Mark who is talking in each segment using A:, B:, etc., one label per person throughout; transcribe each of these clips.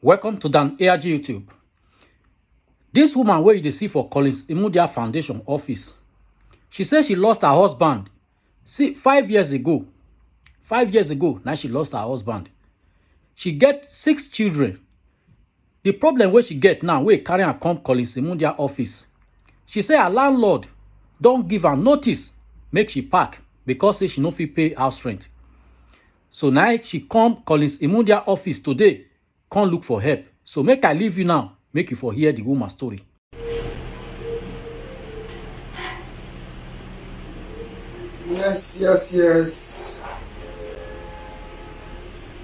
A: Welcome to Dan ARG YouTube. This woman where you dey see for Collins Imudia Foundation office, she said she lost her husband. See, 5 years ago. 5 years ago, now she lost her husband. She get 6 children. The problem where she get now, where carry her come Collins Imudia office. She say her landlord don't give her notice, make she pack because say she no fit pay house rent. So now she come Collins Imudia office today, come look for help. So make I leave you now, make you for hear the woman story.
B: Yes.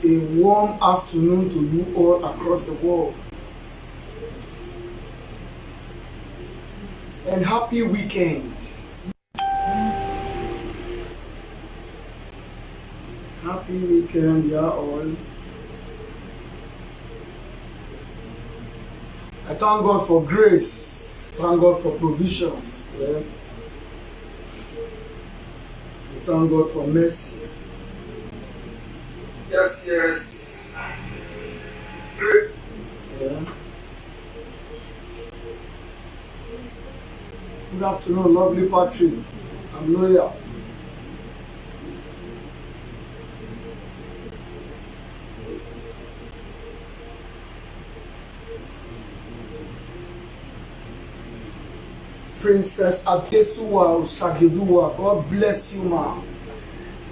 B: A warm afternoon to you all across the world. And happy weekend. Happy weekend, yeah, all. I thank God for grace. Thank God for provisions. Yeah. I thank God for mercies. Yes. Yeah. Good afternoon, lovely Patrick. I'm loyal. Princess Adesuwa Usageduwa, God bless you, ma.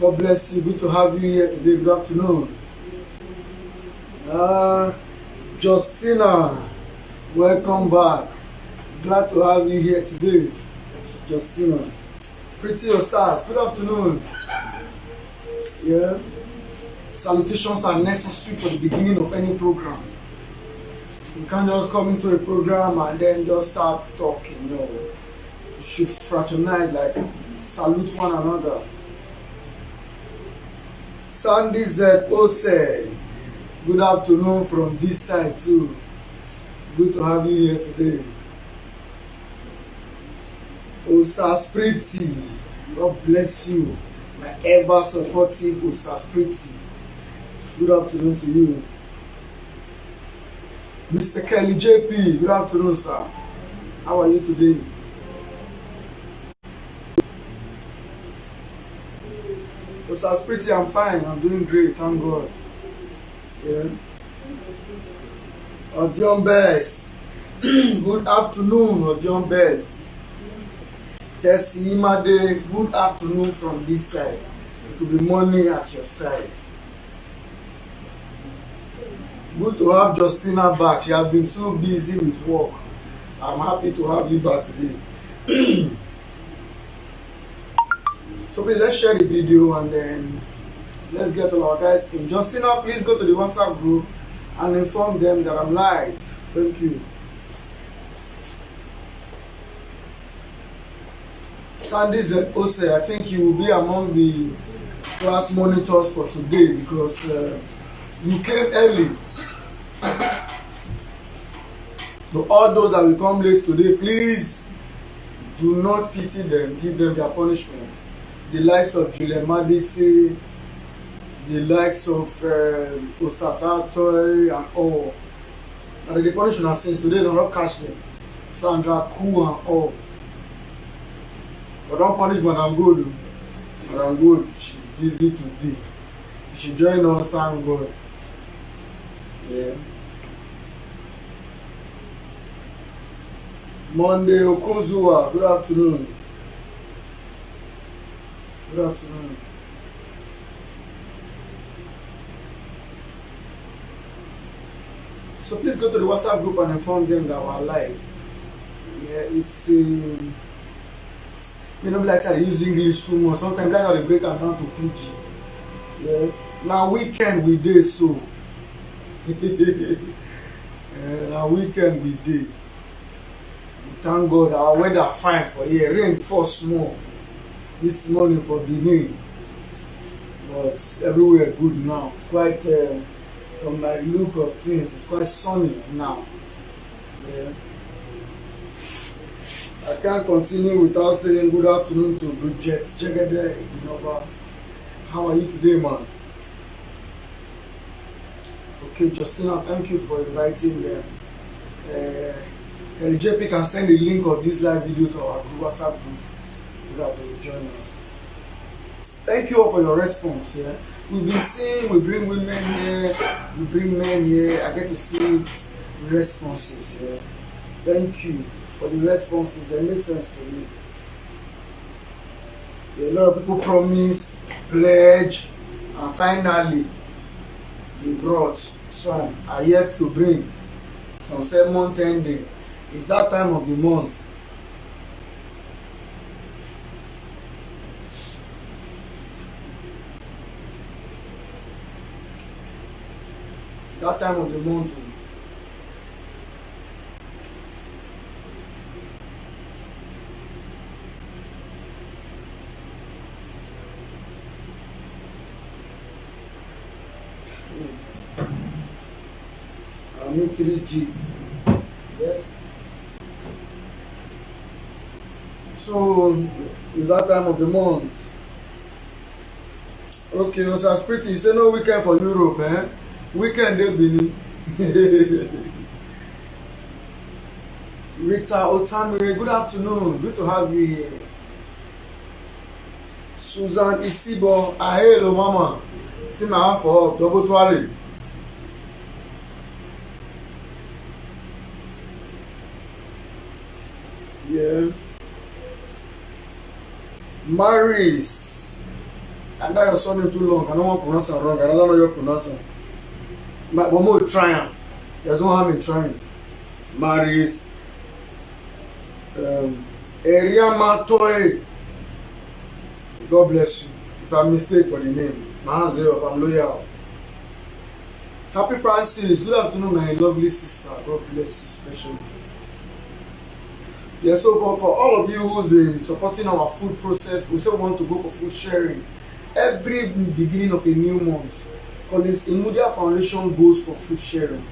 B: God bless you. Good to have you here today. Good afternoon. Justina, welcome back. Glad to have you here today, Justina. Pretty Osas, good afternoon. Yeah. Salutations are necessary for the beginning of any program. You can't just come into a program and then just start talking. No. You should fraternize, like salute one another. Sandy Z. Ose, good afternoon from this side too. Good to have you here today. Osaspriti, God bless you. My ever supportive Osaspriti. Good afternoon to you. Mr. Kelly JP, good afternoon, sir. How are you today? Osaspriti, I'm fine. I'm doing great. Thank God. Yeah. Odion Best. Good afternoon, Odion Best. Tessie Imade, good afternoon from this side. It will be morning at your side. Good to have Justina back. She has been so busy with work. I'm happy to have you back today. So please, let's share the video and then let's get all our guys in. Justina, please go to the WhatsApp group and inform them that I'm live. Thank you. Sandy Ose, I think you will be among the class monitors for today because you came early. So all those that will come late today, please do not pity them, give them their punishment. The likes of Julian Madisi, the likes of Osasatoy and all. And the punishment since today, do not catch them. Sandra Koo and all. But don't punish Madam Good. Madam Good, she's busy today. You should join us, thank God. Yeah. Monday Okunzuwa, good afternoon. Good afternoon. So please go to the WhatsApp group and inform them that we're live. Yeah, it's like I use English too much. Sometimes that's how they break them down to PG. Yeah. Now weekend we day so. Now weekend we day. Thank God our weather fine for here. Rain fall small this morning for Benin, but everywhere good now. It's quite from my look of things, it's quite sunny now. Yeah. I can't continue without saying good afternoon to Bridget Jegede Inova. How are you today, man? Okay, Justina, thank you for inviting them. LJP can send the link of this live video to our group, WhatsApp group so that they will join us. Thank you all for your response. Yeah, we've been seeing, we bring women here, we bring men here. I get to see responses. Yeah, thank you for the responses. They make sense to me. Yeah, a lot of people promise, pledge, and finally they brought. Some are yet to bring. Some say month ending. It's that time of the month. That time of the month. I need 3 G's. Yes. So it's that time of the month. Okay, Osas Pretty, you say no weekend for Europe, eh? Weekend they Benin. Rita Otamire, good afternoon. Good to have you here. Susan Isibo, hello mama. See my hand for double twirling. Yeah. Maris. And that your surname too long. I don't want to pronounce it wrong. I don't know your pronunciation. But one more trying. There's no harm in trying. Maris. Eriama Toy. God bless you. If I mistake for the name, my hands are up. I'm loyal. Happy Francis. Good afternoon, my lovely sister. God bless you especially. Yeah, so but for all of you who've been supporting our food process, we still want to go for food sharing. Every beginning of a new month, Collins Imudia Foundation goes for food sharing.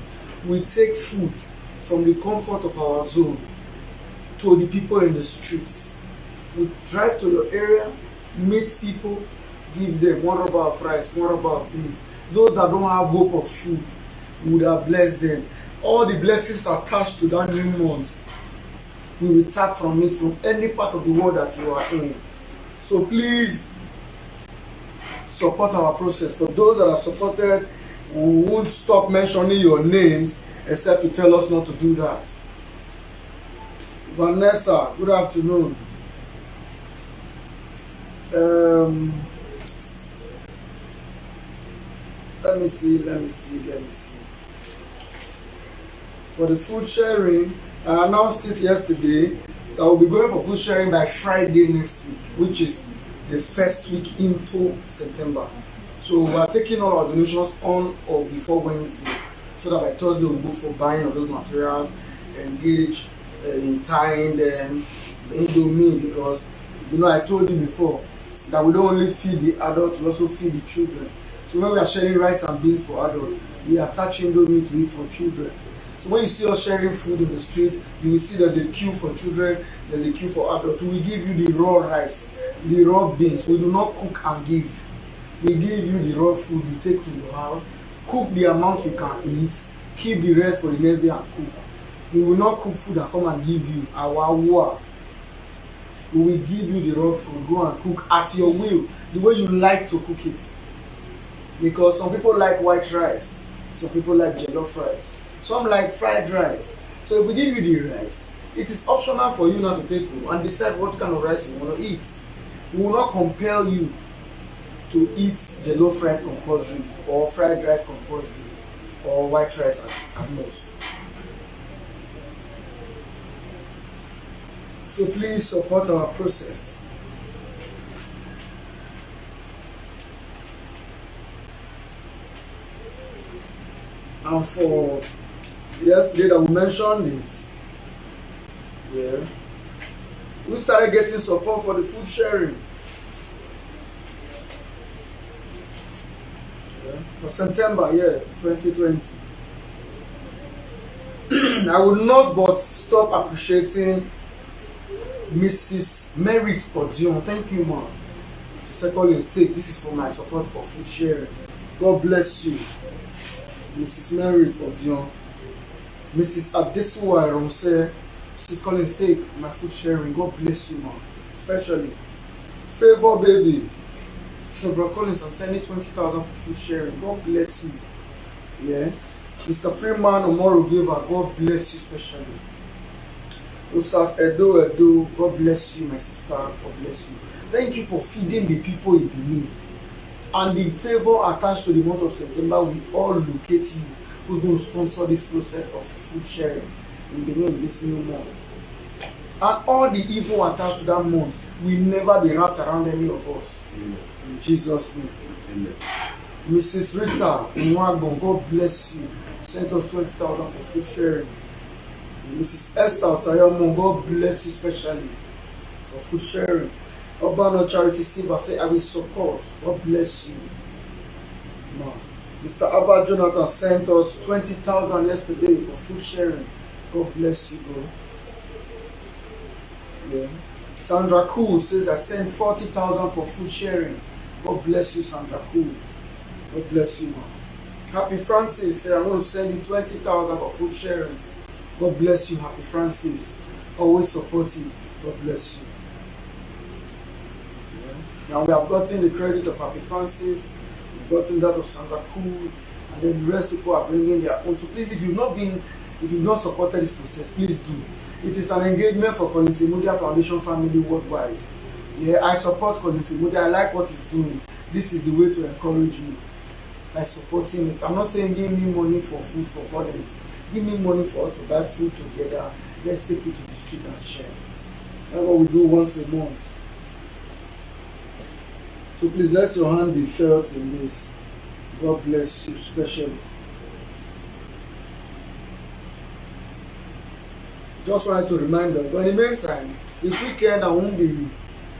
B: We take food from the comfort of our zone to the people in the streets. We drive to your area, meet people, give them one rubber of rice, one rubber of beans. Those that don't have hope of food, we would have blessed them. All the blessings attached to that new month, we will tap from it from any part of the world that you are in. So please support our process. For those that have supported, we won't stop mentioning your names except to tell us not to do that. Vanessa, good afternoon. Let me see. For the food sharing, I announced it yesterday that we'll be going for food sharing by Friday next week, which is the first week into September. So we are taking all our donations on or before Wednesday, so that by Thursday we'll go for buying of those materials, engage in tying them, Indomie, because I told you before that we don't only feed the adults, we also feed the children. So when we are sharing rice and beans for adults, we attach Indomie to it for children. So when you see us sharing food in the street, you will see there's a queue for children, there's a queue for adults. We give you the raw rice, the raw beans. We do not cook and give. We give you the raw food you take to your house, cook the amount you can eat, keep the rest for the next day and cook. We will not cook food and come and give you our war. We will give you the raw food, go and cook at your will, the way you like to cook it. Because some people like white rice, some people like jollof rice. Some like fried rice. So if we give you the rice, it is optional for you not to take home and decide what kind of rice you want to eat. We will not compel you to eat jollof rice compulsory or fried rice compulsory or white rice at most. So please support our process. And for yesterday that we mentioned it, yeah, we started getting support for the food sharing. Yeah, for September, 2020. I would not but stop appreciating Mrs. Merit Odion. Thank you, ma'am. The second mistake, this is for my support for food sharing. God bless you. Mrs. Mary Odion, Mrs. Adesuwa Romse, Mrs. Collins, take my food sharing. God bless you, man. Especially Favor Baby. So, Bro Collins, I'm sending 20,000 for food sharing. God bless you. Yeah. Mr. Freeman Omoru Giver, God bless you especially. Usas Edo, God bless you, my sister. God bless you. Thank you for feeding the people in Benin. And the favor attached to the month of September will all locate you who's going to sponsor this process of food sharing in Benin this new month. And all the evil attached to that month will never be wrapped around any of us.
C: Amen.
B: In Jesus' name.
C: Amen.
B: Mrs. Rita Nwagbon, God bless you. Sent us 20,000 for food sharing. Mrs. Esther Sayamon, God bless you specially for food sharing. Urbano Charity Silva say I will support. God bless you. No. Mr. Abba Jonathan sent us 20,000 yesterday for food sharing. God bless you, bro. Yeah. Sandra Cool says I sent 40,000 for food sharing. God bless you, Sandra Cool. God bless you, man. Happy Francis says I'm going to send you 20,000 for food sharing. God bless you, Happy Francis. Always supportive. God bless you. Now we have gotten the credit of Happy Francis, we've gotten that of Sandra Cool, and then the rest people are bringing their own. So please, if you've not supported this process, please do. It is an engagement for Collins Imudia Foundation family worldwide. Yeah, I support Collins Imudia. I like what he's doing. This is the way to encourage you by supporting it. I'm not saying give me money for food for burdens. Give me money for us to buy food together. Let's take it to the street and share. That's what we do once a month. So please let your hand be felt in this. God bless you specially. Just wanted to remind us, but in the meantime, this weekend I won't be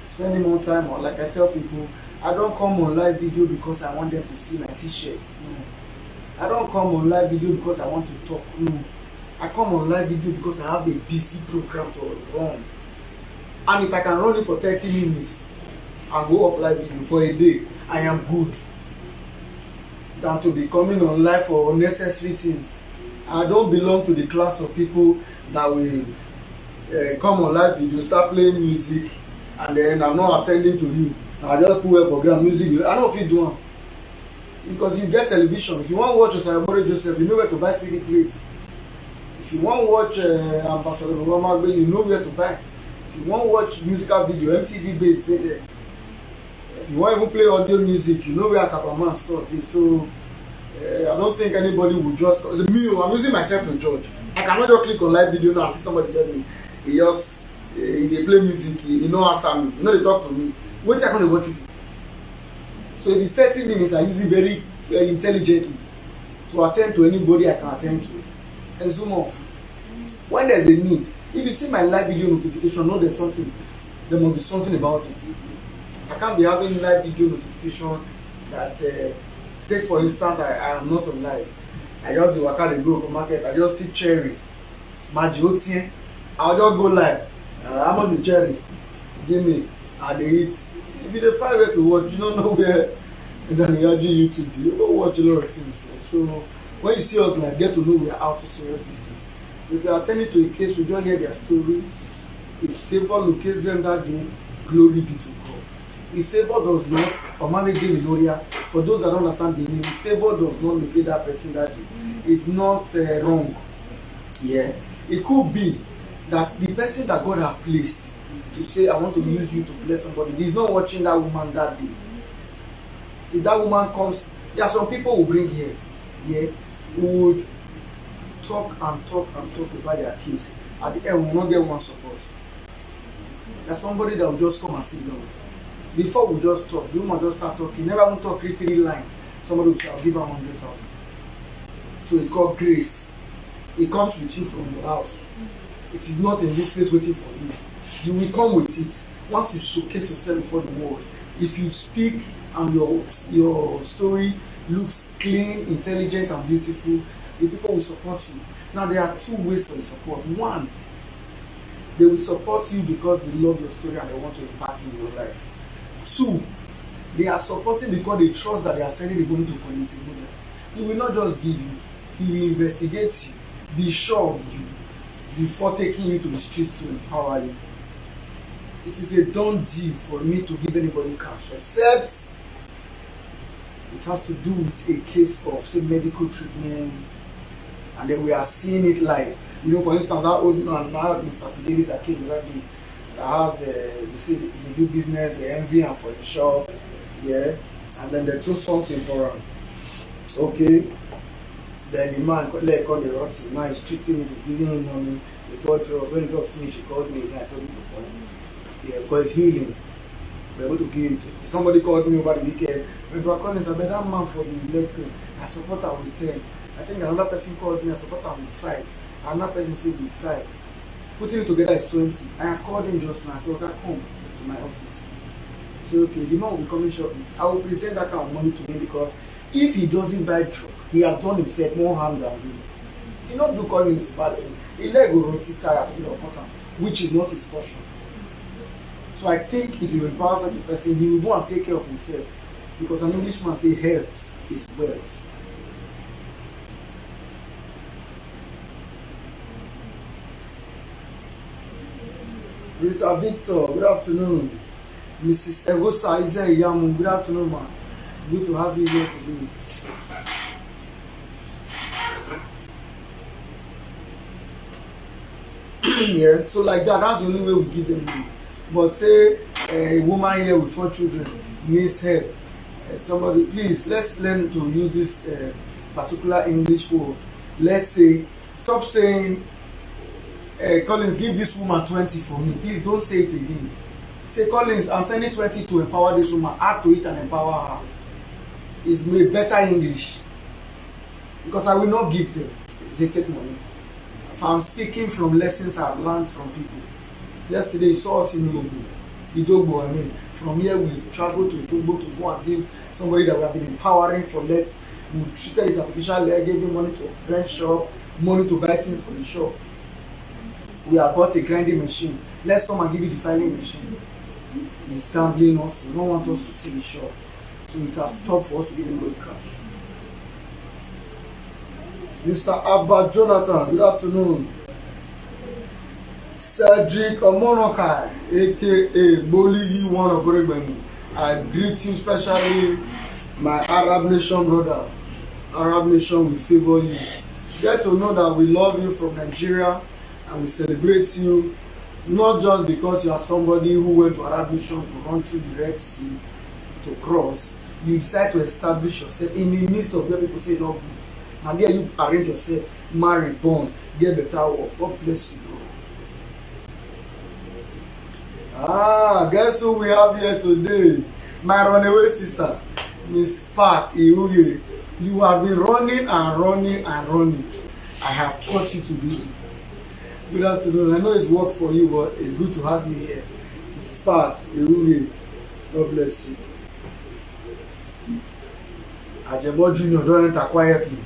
B: spending more time on, like I tell people, I don't come on live video because I want them to see my t-shirts. No. I don't come on live video because I want to talk. No. I come on live video because I have a busy program to run. And if I can run it for 30 minutes and go off live video for a day, I am good. Than to be coming on live for unnecessary things. I don't belong to the class of people that will come on live video, start playing music, and then I'm not attending to you. I just put up program music. I don't feel doing because you get television. If you want to watch Osayomore Joseph, you know where to buy CD plates. If you want to watch Ambassador Obama, you know where to buy. If you want to watch musical video, MTV based, stay there. If you want to even play audio music, you know where Akapaman store is. So I don't think anybody will just me. I'm using myself to judge. I cannot just click on live video now and see somebody tell me they play music, he no answer me, they talk to me. What I gonna watch you? So if it's 30 minutes, I use it very intelligently to attend to anybody I can attend to, and zoom off. When there's a need, if you see my live video notification, know there must be something about it. I can't be having live video notification that take for instance I am not on live. I just do waka dey go for market, I just see cherry maji otien, I'll just go live. How much the cherry give me, I dey eat. If you dey find where to watch, you don't know where YouTube dey. You don't watch a lot of things. So when you see us like, get to know we are out of serious business. If you are attending to a case, we just hear their story. If favor locates them that day, glory be to God. If favor does not, or manage the Gloria, for those that don't understand the name, if favor does not locate that person that day, it's not wrong. Yeah, it could be that the person that God has placed to say, I want to use you to bless somebody, he's not watching that woman that day. If that woman comes, there are some people who bring here, yeah, who would talk about their case. At the end, we will not get one support. There's somebody that will just come and sit down. Before we just talk, the woman just start talking, never even talk 3 lines. Somebody will say, I'll give her 100,000. So it's called grace. It comes with you from your house. It is not in this place waiting for you. You will come with it once you showcase yourself before the world. If you speak and your story looks clean, intelligent, and beautiful, the people will support you. Now there are 2 ways for the support. One, they will support you because they love your story and they want to impact in your life. 2, they are supporting because they trust that they are sending the money to Collins Imudia. He will not just give you. He will investigate you, be sure of you before taking you to the street to empower you. It is a done deal for me to give anybody cash, except it has to do with a case of say medical treatment, and then we are seeing it live. You know, for instance, that old man, now Mr. Fidelis that came that day, that had they say they do business, they envy him for the shop, yeah, and then they throw something for him. Okay, then the man called the Roxy. Now he's treating me, giving him money. He bought drugs. When the drugs finished, he called me again. I told him to call him. Yeah, because healing. We're able to give him to. Somebody called me over the weekend. My brother Collins, I bet that man for the leg pain. I support her with 10. I think another person called me. I support her with 5. Another person said with 5. Putting it together is 20. I have called him just now. I said, okay, come to my office. So okay, the man will be coming shortly. I will present that kind of money to him because if he doesn't buy drug, he has done himself more harm than good. He not do calling his party. He leg will rot tires with important, which is not his portion. So I think if you empower such a person, he will go and take care of himself. Because an Englishman say health is wealth. Rita Victor, good afternoon. Mrs. Egosa Iyamu, good afternoon, man. Good to have you here today. Yeah, so like that, that's the only way we give them money. But say a woman here with 4 children needs help. Somebody, please, let's learn to use this particular English word. Let's say, stop saying, Collins, give this woman 20 for me. Please don't say it again. Say, Collins, I'm sending 20 to empower this woman. Add to it and empower her. It's made better English. Because I will not give them. They take money. If I'm speaking from lessons I've learned from people. Yesterday, you saw us in Idogbo. I mean, from here we traveled to Idogbo to go and give somebody that we have been empowering for leg. We treated his artificial leg, gave him money to rent shop, money to buy things for the shop. We have bought a grinding machine. Let's come and give you the filing machine. He's gambling us. He don't want us to see the shop. So it has stopped for us to give him good cash. Mr. Abba Jonathan, good afternoon. Cedric Omonokai, aka Boligi, one of Oregbeni. I greet you, especially my Arab Nation brother. Arab Nation will favor you. Get to know that we love you from Nigeria and we celebrate you, not just because you are somebody who went to Arab Nation to run through the Red Sea to cross. You decide to establish yourself in the midst of where people say not good. And there you arrange yourself, marry, born, get better work. God bless you, bro. Guess who we have here today? My runaway sister, Miss Pat Iuye. You have been running and running and running. I have caught you today. Good afternoon. I know it's work for you, but it's good to have you here. Miss Pat Iuye. God bless you. Ajebo Junior don't enter quietly.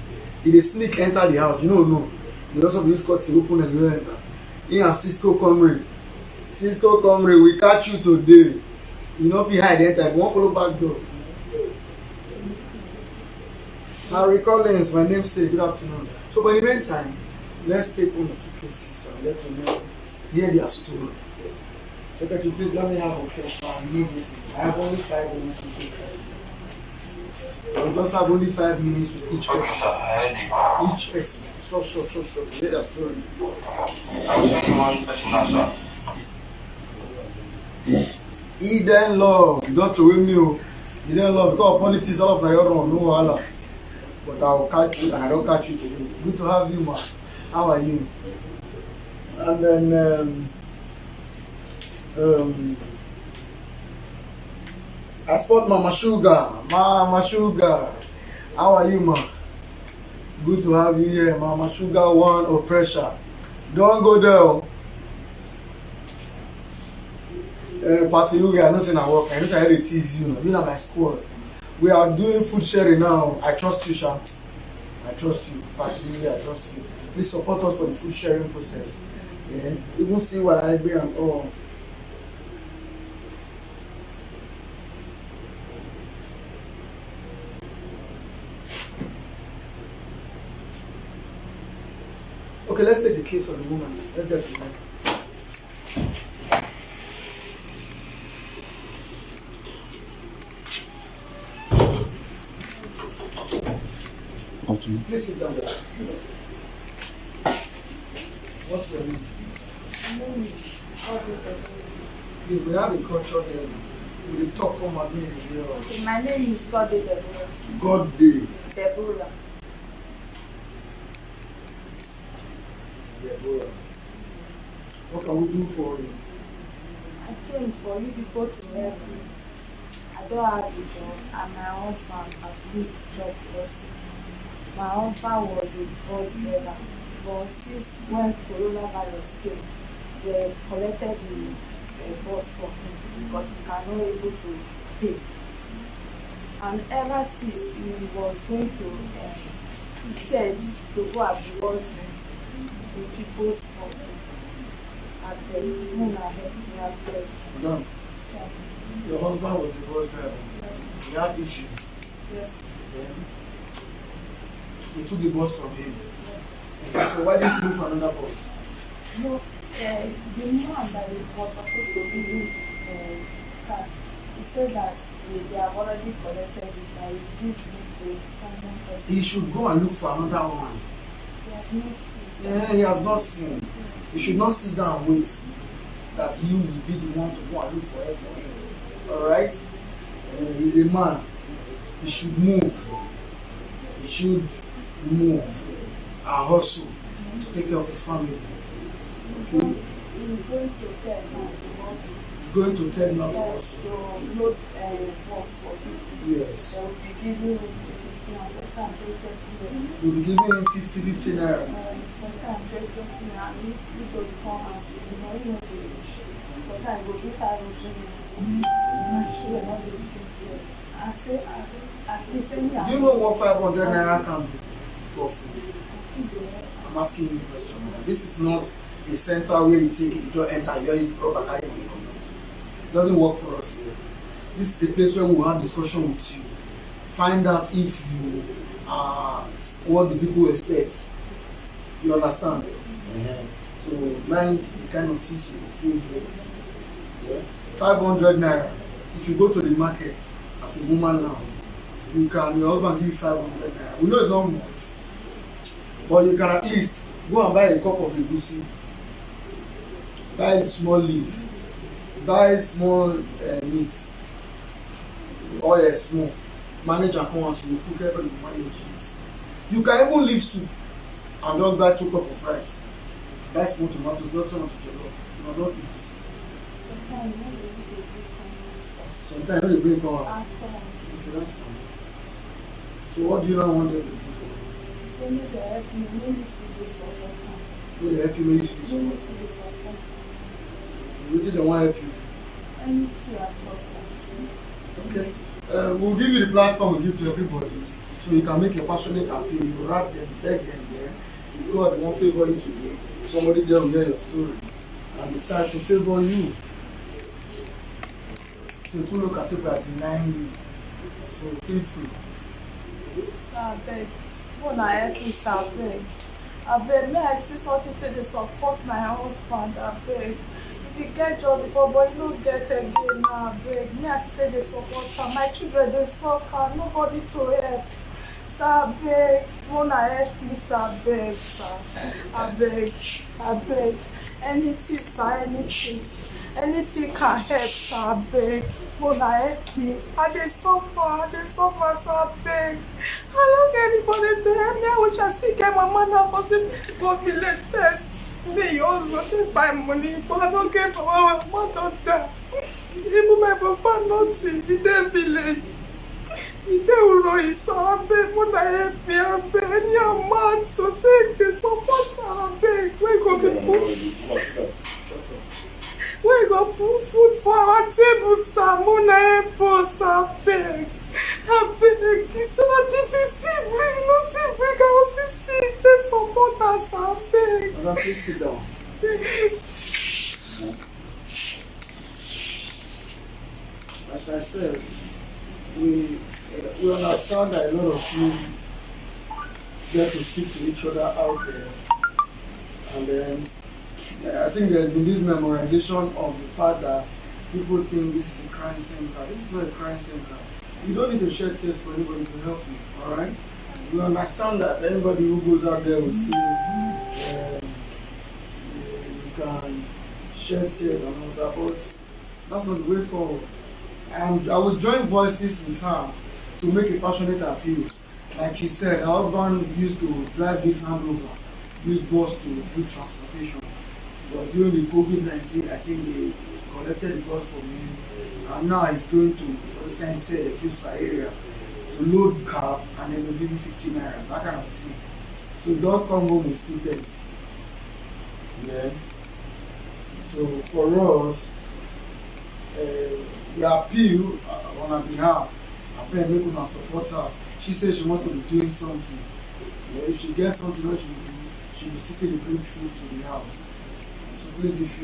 B: If they sneak enter the house, you don't know. You also use cut to open and you enter. He and Cisco Comrade. Cisco Comrade, we catch you today. You know if you hide enter, you won't follow back door. Harry Collins, my namesake, good afternoon. So by the meantime, let's take one or two cases and let them know, hear their story. Secretary, please let me have a question. I have only 5 minutes to take person. I will just have only 5 minutes with each person. Each person. Short. Hear their story. Eden Love, you don't throw me. Eden Love, because of politics, all of my own, no wahala. But I will catch you, and I don't catch you today. Good to have you, man. How are you? And then, I spot Mama Sugar. Mama Sugar. How are you, man? Good to have you here, Mama Sugar, one of pressure. Don't go there. Party, you are not saying I work. I know I tease you. You know my squad. We are doing food sharing now. I trust you, Sha. I trust you. Party, I trust you. Please support us for the food sharing process. Yeah. Even see what I be and all. Okay, let's take the case of the woman. Let's get to that. Please sit down there. What's your name? Please, we have a culture here. We talk from our name here.
C: Okay, my name is Godday Deborah.
B: Godday
C: Deborah.
B: Deborah. What can we do for you?
C: I came for you people to help me. I don't have a job and my husband has lose job also. My husband was a bus driver, but since when coronavirus came, they collected the bus for him because he cannot able to pay. And ever since he was going to TED to go abroad in people's country, I beg, Muna help me, I beg.
B: Madam,
C: So,
B: your husband was a bus driver.
C: yes,
B: He had issues.
C: yes,
B: Then you took the bus from him.
C: yes.
B: So why didn't you look for another bus?
C: No, the man that was supposed to be in car, he said that they have already collected it, that he give it to someone else.
B: He should go and look for another one.
C: They have no sense.
B: Yeah, he has not seen. You should not sit down and wait that you will be the one to go and look for help for him. Alright? He's a man. He should move. He should move and hustle to take care of his family. Okay?
C: He's going to tell now because
B: He's going to tell now to
C: yes,
B: hustle.
C: to load bus for people.
B: Yes.
C: They will be giving him 50 and sometimes 20.
B: You'll be giving him 50 naira.
C: Sometimes 20 and if you go come and see, you know the sometimes go give 500 actually not the 50. I say, I say,
B: Do you know what 500 naira can do for food? I'm asking you a question. This is not a center where you think you just enter, you eat proper, carry money come out. It doesn't work for us here. This is the place where we will have discussion with you. Find out if you are what the people expect. You understand? So mind the kind of things you say here. Yeah? 500 naira. If you go to the market as a woman now, you can, your husband give you 500 naira. We know it's not much, but you can at least go and buy a cup of egusi, buy a small leaf, buy small meat, oil small, manage at once, you cook everything, you manage it. You can even leave soup and just buy 2 cups of rice, buy small tomatoes, just turn on to jollof, you don't eat. Sometimes they bring come out. Okay, that's fine. So what do you now want them to do for you?
C: Say me they help me, me need to be supporting.
B: Will they help you when you see
C: Me need
B: someone?
C: to be supporting.
B: What did they want to help you?
C: Anything at all, sir.
B: Okay. We'll give you the platform we give to everybody so you can make your passionate appeal. You rap them, beg them there. If God won't favor you today, somebody there will hear your story and decide to favor you. So it will look as if we are denying you. So feel free.
C: Sir, I beg. When I help me, sir, I beg. I beg, may I see something to dey support my husband, I beg. If you get job before, but you don't get again now, I beg. May I still dey support her. My children, they suffer, nobody to help. Sir, I beg. When I help me, sir, I beg, sir. I beg, I beg. Anything, sir, anything. Anything can help, sir, I beg. When I help me, I dey suffer, sir, I beg. I don't get anybody to help me. I wish I still get my man now for some go village test. Me also take buy money, but I don't get my mama don't die. Even my papa nothing, he dey village. He dey Uroyi, sir, I beg. When I help me, I beg. Any amount to take the support, sir, I beg. Where go people? We go put food for our table, sir. Mona help us, I beg. I beg. It's not if you see bring, no see bring, I also see the support us, I beg.
B: Madam, please sit down. Like I said, we understand that a lot of you get to speak to each other out there Then I think there's been this memorization of the fact that people think this is a crime center. This is not a crime center. You don't need to shed tears for anybody to help you, alright? You understand that anybody who goes out there will see you can shed tears and all that, but that's not the way forward. And I will join voices with her to make a passionate appeal. Like she said, her husband used to drive this Land Rover, use bus to do transportation. But during the COVID-19, I think they collected the bus from him. And now he's going to this kind of the Kusa area to load cab and then they'll give you 50 naira, that kind of thing. So he does come home with stipend. Yeah. So for us, the appeal on her behalf, I beg make una support her. She says she wants to be doing something. Yeah, if she gets something else, she will still bring food to the house. So please, if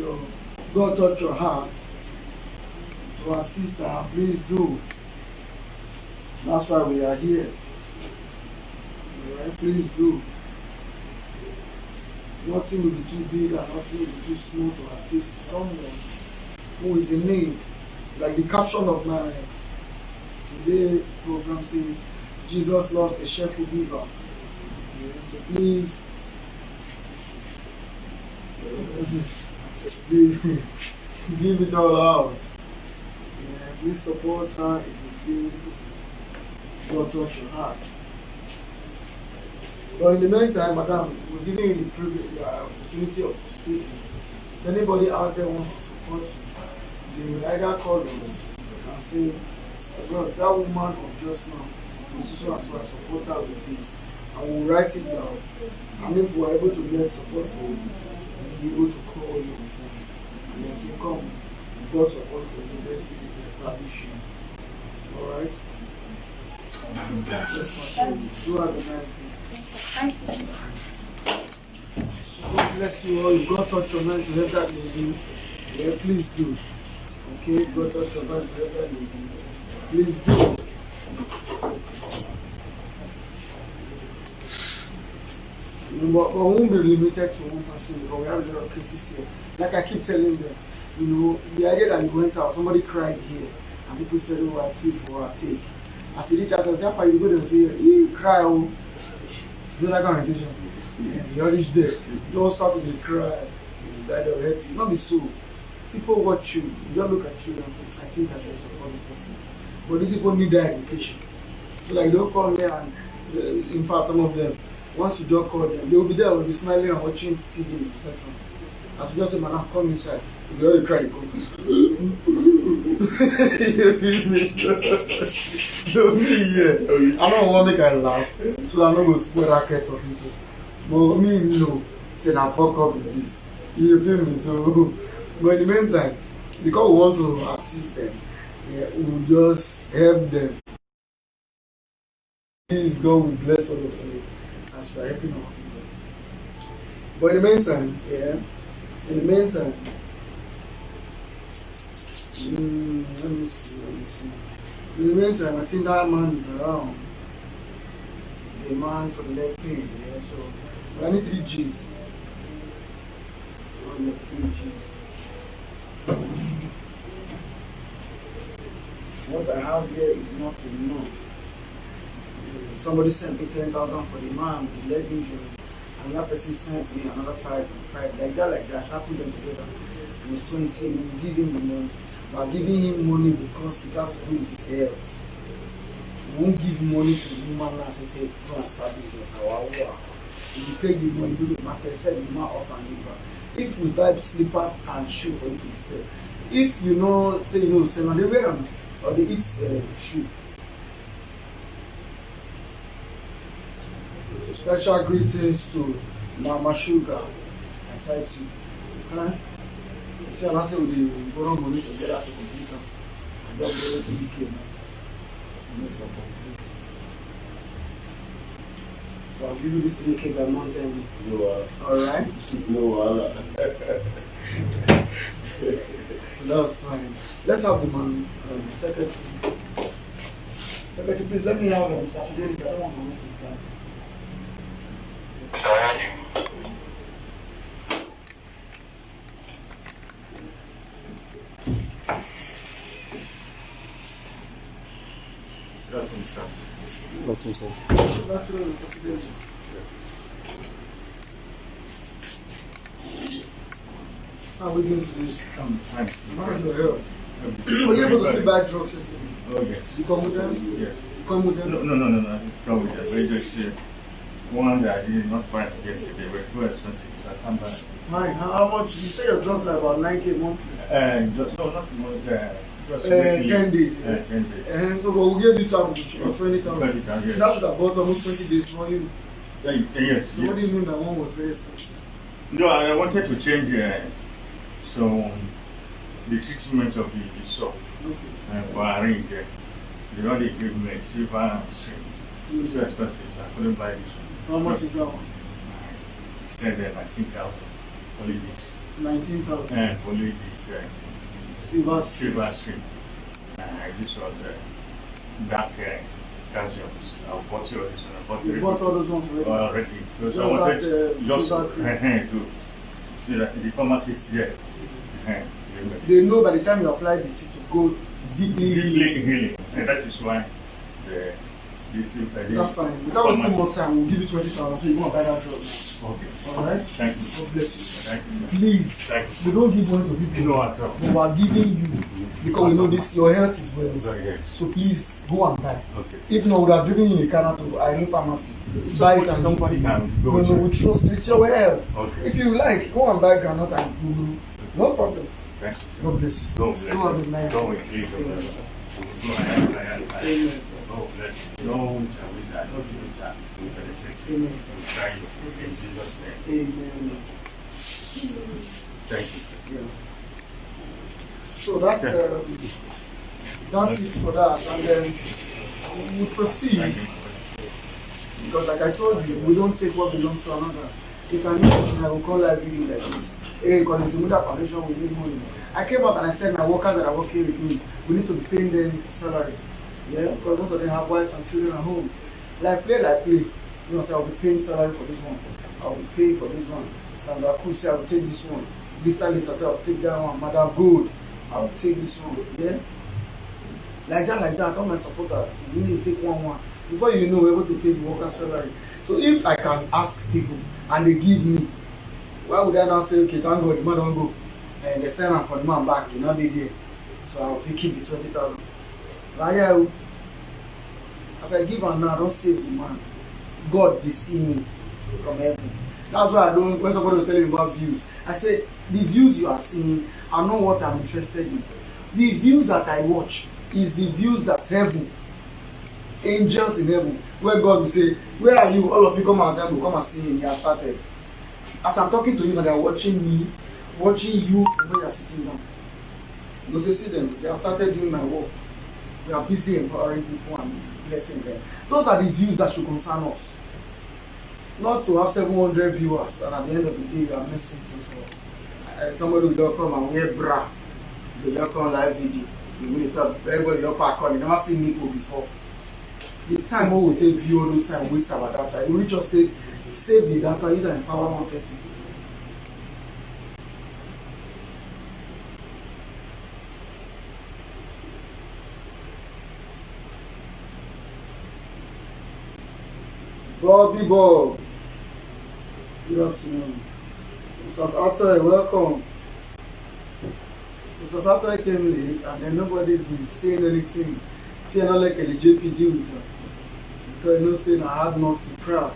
B: God touch your heart to assist her, please do. That's why we are here. Alright, please do. Nothing will be too big and nothing will be too small to assist someone who is in need. Like the caption of my today program says, Jesus loves a cheerful giver. Yeah, so please, give it all out. Yeah, please support her if you feel God touch your heart. But in the meantime, madam, we're giving you the privilege, the opportunity of speaking. If anybody out there wants to support you, they will either call us and say, God, that woman of just now, so and so I support her with this. And we'll write it down. And if we're able to get support for you, we'll be able to call you on phone. And then say, come, God support for you, let's establish you. Alright? Yes, do have a nice day.
C: Thank you.
B: God bless you all. If God touch your mind to help that lady, yeah, please do. Okay, God touch your mind to help that lady. Please do. But we won't be limited to one person because we have a lot of cases here. Like I keep telling them, you know, the idea that you went out, somebody cried here, and people said, oh, I feel for her take. As you reach out and say, after you go there and say, you cry, oh, do that kind of thing. You reach there, you don't start to cry, that will help you. Not be so. People watch you, you don't look at you and say, I think I should support this person. But these people need that education. So like, don't call me and, in fact, some of them, once you just call them, they will be there, will be smiling and watching TV in the reception. As you just say, man, come inside. You already cry, you go. Don't be here. I don't want to make her laugh, so I'm not going to spoil racket for people. But me, no. Say, now fuck up with this. You feel me? So, but in the meantime, because we want to assist them, yeah, we'll just help them. Please, God will bless all of you as you are helping our people. But in the meantime, yeah, in the meantime, let me see. In the meantime, I think that man is around. The man for the leg pain, yeah, so, but I need 3 G's. I need 3 G's. What I have here is not enough. Somebody sent me 10,000 for the man with the leg injury. Another person sent me another 5, like that. I put them together. It was 20. We give him the money. But giving him money because it has to do with his health. We won't give money to the woman and say, take to establish our work. If you take the money, do the market, sell the man up and give back. If we buy slippers and shoe for you to sell, if you know, say you know, sell and they wear them or they eat shoe. So special greetings to Mama Sugar and Side 2. Okay? See, I'm not saying we borrow money to get out to complete them. I don't borrow to be came. So I'll give you this 3K by month end.
D: No,
B: alright?
D: no,
B: So that's fine. Let's have the money. Secretary, please let me have Saturday. I don't want to miss this guy.
A: Nothing, sir.
B: How are we doing today?
D: Fine.
B: How's your health? Were you able to see bad drugs yesterday?
D: Oh, yes.
B: You come with them?
D: Yes.
B: You come with them?
D: No. Come with that. But just one that I did not find yesterday were too expensive. I come back.
B: Mine. How much? You say your drugs are about 9K monthly?
D: Just, no, not more. Just
B: 10 days.
D: 10 days.
B: So we'll give you 20,000.
D: 20,000,
B: That
D: yes.
B: should have bought almost 20 days for you.
D: Yes.
B: So what do you mean that one was very expensive?
D: No, I wanted to change the treatment of the soap
B: Okay.
D: for a ring. The one they gave me, silver string. It's too expensive. So I couldn't buy this one.
B: So how much is that one?
D: Said 19,000. Only this.
B: 19,000.
D: And only this
B: Silver.
D: silver string. This was dark calciums. I bought you this one. I bought
B: You
D: it
B: bought all those ones already?
D: already. So
B: Just
D: I wanted
B: that,
D: just
B: silver cream.
D: to see that the pharmacist there.
B: They know by the time you apply this to go deeply.
D: Deeply healing. And that is why
B: That's fine. Without wasting more time, we'll give you 20,000 so you won't buy that drug.
D: Okay.
B: Alright?
D: Thank you.
B: God bless you.
D: Thank you, sir.
B: Please,
D: Thank you.
B: we don't give money to people.
D: No, at all.
B: But we are giving you because we know this, your health is well.
D: Yes.
B: So please go and buy.
D: Okay.
B: If not, we would have driven you in a car to Irene Pharmacy. Buy it and
D: Somebody
B: give it.
D: can go
B: No,
D: with
B: no,
D: you.
B: we trust you. It's your health.
D: Okay.
B: If you like, go and buy granite and Google. No problem.
D: Thank you, sir.
B: God bless you. Sir.
D: God bless
B: You have a
D: you.
B: nice
D: God
B: day.
D: bless you. God
B: Amen,
D: bless
B: sir.
D: you.
B: Amen, sir.
D: God bless you. No, we shall benefit you.
B: Amen, sir.
D: We try you. In Jesus' name.
B: Amen.
D: Thank you, sir.
B: Yeah. So that's it for that, and then we proceed.
D: Thank you.
B: Because like I told you, we don't take what belongs to another. If I need something, I will call like video like this. Hey, because it's a Muda Foundation, we need money. I came out and I said my workers that are working with me, we need to be paying them salary. Yeah, because most of them have wives and children at home. Like play. You know, say I'll be paying salary for this one. I'll be paying for this one. Sandra Cruz say I will take this one. Lisa say I'll take that one. Madam Good, I'll take this one. Yeah? Like that, all my supporters, we need to take one. Before you know, we're able to pay the worker salary. So if I can ask people and they give me, why would I now say, okay, thank God, the man don't go. And they send them for the man back, you know, they there. So I'll keep the 20,000. As I give and now, I don't save the man. God, they see me from heaven. That's why I don't, when somebody was telling me about views, I say, the views you are seeing are not what I'm interested in. The views that I watch is the views that heaven, angels in heaven, where God will say, where are you? All of you come and say, come and see me. He has started. As I'm talking to you now, they are watching me, watching you from where you are sitting down. You say, see them, they have started doing my work. We are busy empowering people and blessing them. Those are the views that should concern us. Not to have 700 viewers and at the end of the day you are missing things up. Somebody will just come and wear bra. They just come live video. You will tell everybody your park on. You never seen Nico before. The time we will take view all those time, waste our data. You will just take, save the data, use and empower one person. Bobby Bob. Good afternoon. Mr. Sato, welcome. Mr. Sato came late and then nobody's been saying anything. If you're not like a JP deal with her. Because you know saying I had not to crack.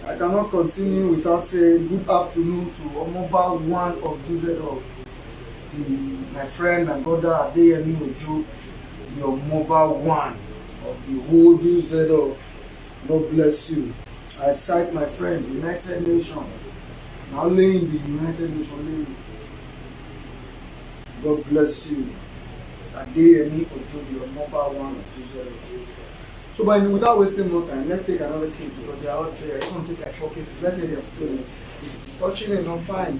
B: I cannot continue without saying good afternoon to mobile one of DZ of my friend, my brother Adeyemi Ojo, your mobile one of the whole DZ of. God bless you. I cite my friend, United Nations. Now only in the United Nations. God bless you. Adeyemi Ojo, your mobile one of DZ. So, but without wasting more time, let's take another case because they are out there. It's going to take like 4 cases. Let's say they are stolen. If it's touching them, I'm fine.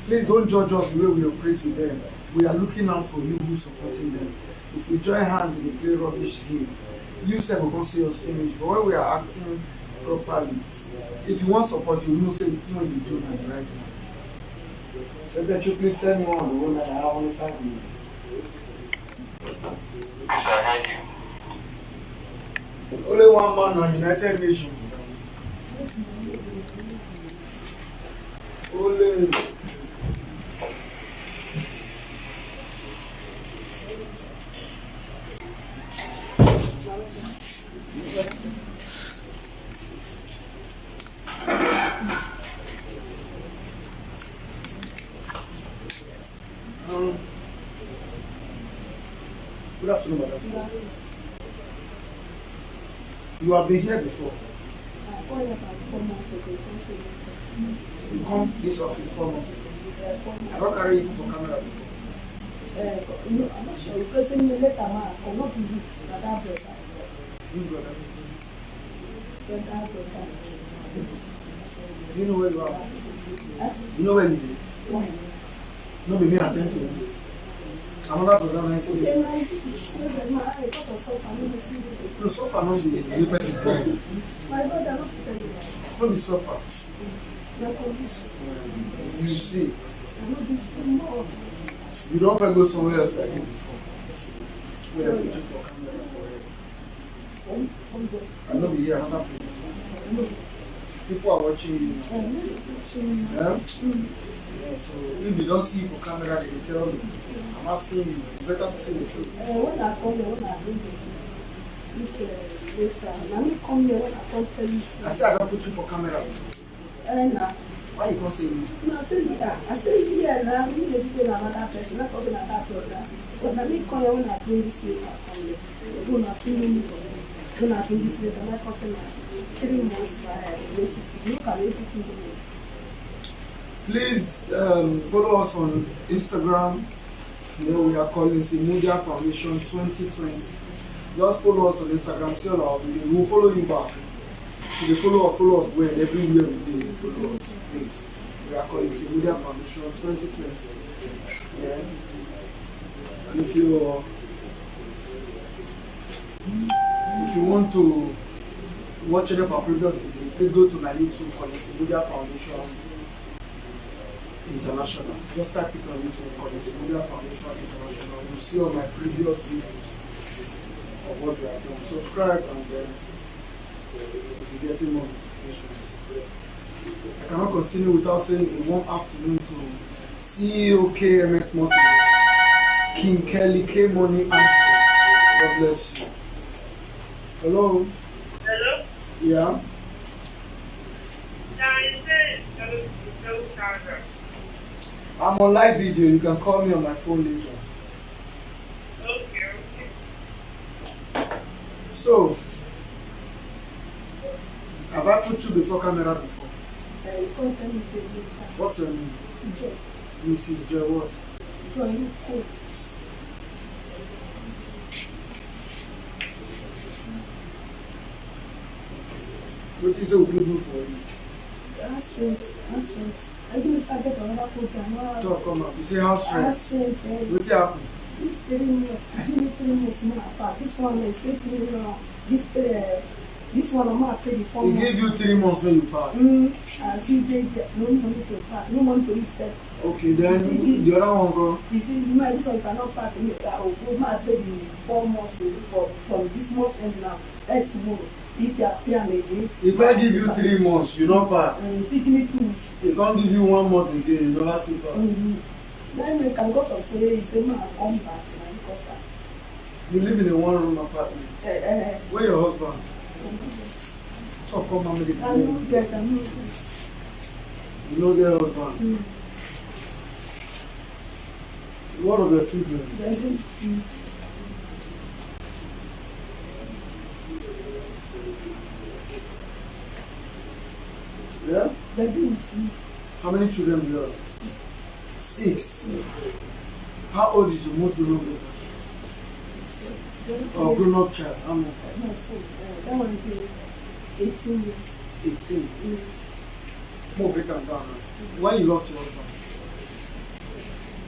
B: Please don't judge us the way we operate with them. We are looking out for you who's supporting them. If we join hands in the play rubbish game, you said we can't see us finish. But when we are acting properly, if you want support, you know say it's what you do now the right now. So that you please send me on the one that I have only 5 minutes.
E: I heard you.
B: Only one man on United Nations. Only. Good afternoon, madam. You have been here before.
C: I called about 4 months ago.
B: You come this office 4 months ago. I don't carry you for camera before.
C: No, I'm not sure. Because send me later, ma. I cannot be with that brother.
B: You brother.
C: Brother.
B: Do you know where you are?
C: Huh?
B: You know where you live?
C: Why?
B: No, be me attend to you. Another brother, I say.
C: Because of suffering,
B: No, so far not the person crying.
C: my brother not tell you.
B: Not be so far.
C: Your condition.
B: You see,
C: I know this more.
B: you don't ever go somewhere else like you before. Where I put you for camera for it.
C: From the
B: I know be here another place. People are watching you. Yeah? Yeah, so if you don't see you for camera, they will tell me. I'm asking you, it's better to see the truth.
C: when I come here, when I bring this later, now me come here when I come tell you.
B: I say I don't put you for camera before.
C: Nah.
B: Why you can't say me?
C: No, I say yeah. I say yeah now. Me just say another person, not person another brother. But now me come here when I bring this later, come here. Do not still me for me. When I bring this later, my cousin 3 months notice. Look at everything to me.
B: Please follow us on Instagram. You know, we are calling Simudia Foundation 2020. Just follow us on Instagram, see all our videos. We will follow you back. So they follow us well everywhere we do. Follow us, please. We are calling Simudia Foundation 2020. Yeah. And if you want to watch any of our previous videos, please go to my YouTube calling Simudia Foundation International. Just type it on YouTube called the Simudia Foundation International. You'll see all my previous videos of what we have done. Subscribe and then you'll be getting more notifications. I cannot continue without saying a warm afternoon to CEO KMX Motors, King Kelly K Money Antro. God bless you. Hello?
E: Hello?
B: Yeah? I'm on live video. You can call me on my phone later.
E: Okay.
B: So, have I put you before camera before?
C: You come tell me say later.
B: What's your name?
C: Joy.
B: Mrs. Joy what?
C: Joy, you cool.
B: What is it we do for you?
C: That's right. I give me started another program.
B: Talk, come up. You say house rent.
C: That's right.
B: What's happened?
C: This 3 months, I give me 3 months more apart. This one is 8 million. This one I'm going to pay the 4
B: He
C: months.
B: gave you 3 months when you pack.
C: I see they no money to pack, no money to eat that.
B: Okay, then the other one go.
C: You see, this one cannot pack. I will pay the 4 months from this month and now. That's tomorrow. If you are paying again.
B: If I give you 3 months, you don't pack.
C: You see, give me 2 weeks.
B: They can't give you 1 month again, you never still pack.
C: Then we can go some say, man, come back because
B: You live in a 1-room apartment. Where your husband? Talk, come on, make it.
C: I know that, I know
B: You know their husband. What of your children?
C: They don't see.
B: Yeah?
C: They don't see.
B: How many children do you have? 6. How old is your most grown-up daughter? Or grown-up child? How much?
C: No, so, that one be 18 years.
B: 18. More break them down now. When you lost your husband?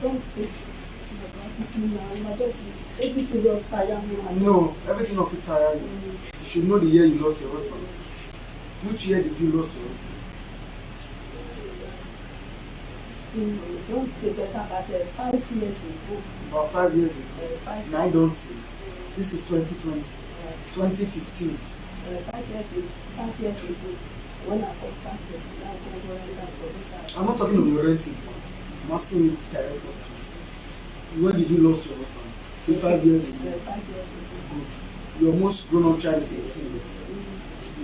C: Don't take this now. I just everything just tire me.
B: No, everything of it tired you. You should know the year you lost your husband. Which year did you lose your husband?
C: Don't take better about 5 years ago.
B: About 5 years ago.
C: 5
B: Now I don't see. This is 2020. 2015.
C: 5 years ago, when I contacted, I go rent us for this house.
B: I'm not talking of your renting. I'm asking you to direct us to. When did you lose your husband? Say 5 years ago.
C: 5 years ago.
B: Good. Your most grown-up child is 18.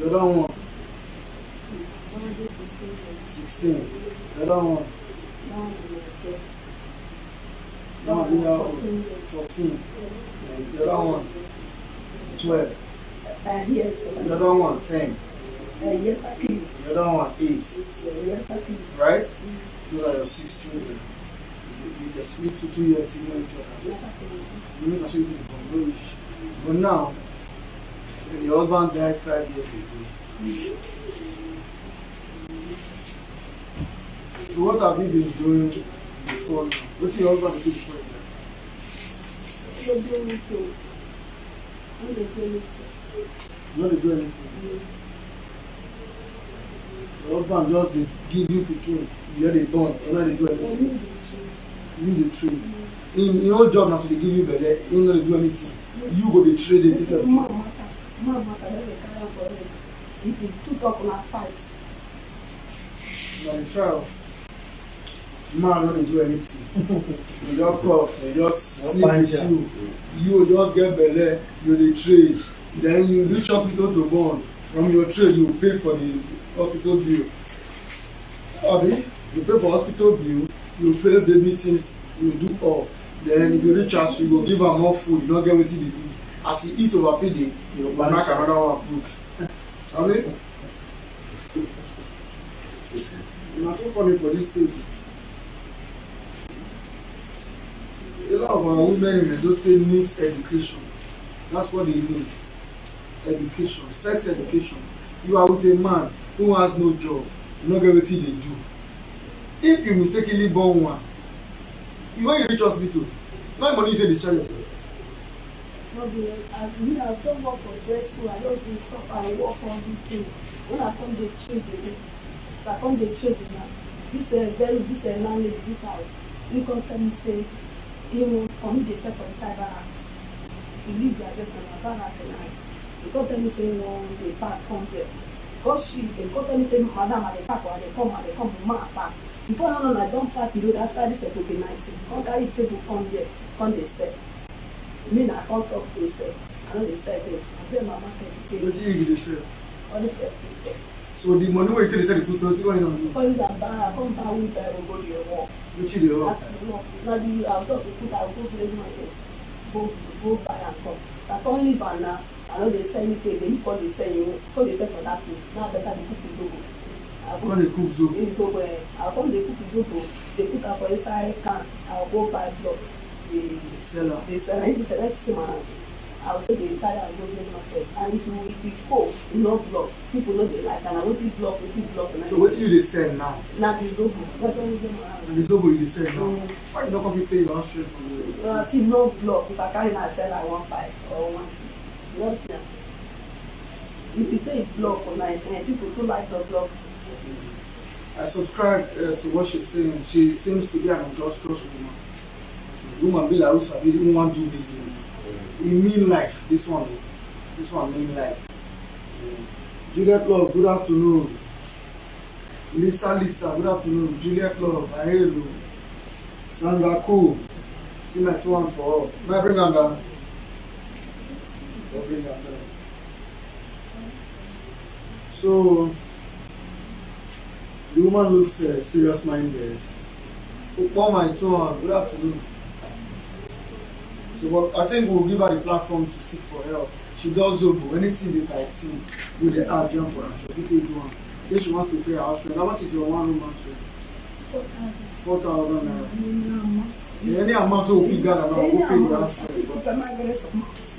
B: The other one,
C: One day 16 years.
B: 16. The other one,
C: Now I'm okay.
B: now we are
C: 14 years.
B: 14. And the other one, 12.
C: Yes.
B: The other one, 10.
C: Yes, actually.
B: The other one, 8.
C: Yes, actually.
B: Right? Those are your 6 children. You split to 2 years in each other.
C: Yes, actually.
B: You need to show the English. But now, when your husband died 5 years ago, so what have you been doing before now? What did your husband do before you died?
C: They do anything. When they do anything.
B: You don't dey do anything. Your husband just dey give you pikin, you hear dey born, you no dey do anything. You dey trade. Im own job na to dey give you belle, im no dey do anything. You go dey trade dey take care of the child.
C: Man matter, let me carry am for it. If you two talk una fight.
B: Na the child. Man no dey do anything. They just cook, they just sleep with you. You just get belle, you dey trade. Then you reach hospital to born. From your trade, you pay for the hospital bill. Abi, you pay for hospital bill, you pay baby things, you do all. Then if you reach house, you go give am more food, you no get wetin dey do. As you eat overfeeding, you go knack another one put. Abi, na too funny for dis state. A lot of our women in Edo State needs education. That's what they need. Education, sex education. You are with a man who has no job, you no get wetin dey do. If you mistakenly born one, when you reach hospital, no money you take discharge yourself.
C: No be I don work for breast school, I just dey suffer, I work for all dis thing. When I come dey trade again, so I come dey trade now. This landlady, this house, he come tell me say he wan come dey sell for inside barak. He leave the address na barak na. He come tell me say he wan dey park come there. Because they come tell me say madam I dey park or I dey come ma park. Before no I don park the road after this COVID-19. Come carry table come there, come dey sell. Me na come stop to sell. I no dey sell again. I tell my market to take
B: Wetin you dey sell?
C: all this food stuff.
B: So the money wey you take dey sell the food stuff, wetin you wan use am do?
C: All this I come buy wheelbarrow go dey work.
B: Wetin dey
C: As
B: hustle?
C: I dey work, na the I just put I go village market, go buy am come. So I come leave am now. I no dey sell anything again. You come dey sell for that place. Now better dey cook the zobo.
B: Come dey cook zobo.
C: I come dey cook the zobo. Dey put am for inside can. I go buy block.
B: Sell am.
C: Dey sell am. If you select skim am, I go dey carry am go village market. And if you cold, you no block. People no dey like am. Na wetin block.
B: So wetin you dey sell now?
C: Na the zobo. That's why we dey my house.
B: Na the zobo you dey sell now? Why you no come fit pay your house rent for the?
C: See no block. If I carry na sell like 1.5 or 1. You understand? If you say block or like people too like the block.
B: I subscribe to what she's saying. She seems to be an industrious woman. Woman be like who sabi who wan do business. E mean life. This one mean life. Juliet Love, good afternoon. Lisa, good afternoon. Juliet Love, hello. Sandra Cool, see my 2 and for all. May I bring am down? I'll bring am down. So the woman looks serious minded. Upon my turn, good afternoon. So I think we'll give her the platform to seek for help. She does zobo, anything they can see with the hard jump for her. She take one. Say she wants to pay her house rent. How much is your 1 room house rent? 4,000 naira. Any amount we figure now, we'll pay the house rent.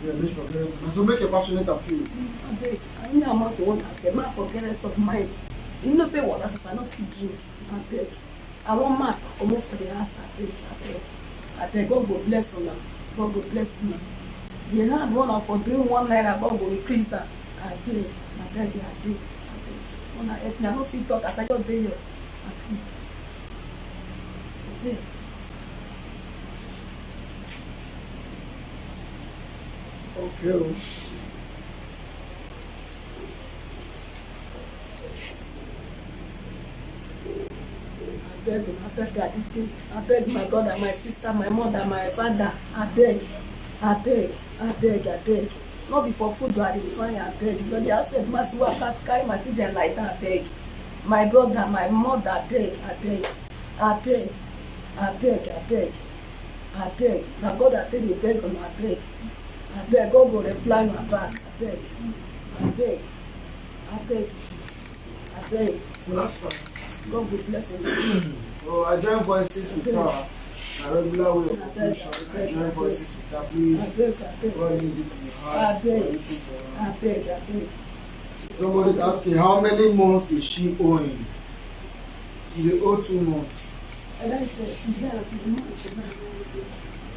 B: Yeah, make for rest. So make a passionate appeal.
C: Any amount you want, I man forget rest of mind. You know say what if I not fit drink, I beg. I want mark come for the house, I beg. God go bless una. God go bless me. The hand one for doing 1 naira, God go increase that. I beg. I beg. Una help me. I no fit talk as I just dey here. I beg.
B: Okay.
C: I beg my brother, my sister, my mother, my father. I beg. Not before food do I dey find, I beg. Because the house must work carry my children like that, I beg. My brother, my mother, I beg. Na God I take dey beg on, I beg. God go reply my back, I beg.
B: So that's fine.
C: God will bless him.
B: So I join voices with her. A regular way of operation. I join voices with her. Please, God use it in your heart.
C: I beg.
B: Somebody asking, how many months is she owing? They owe 2 months.
C: And I said,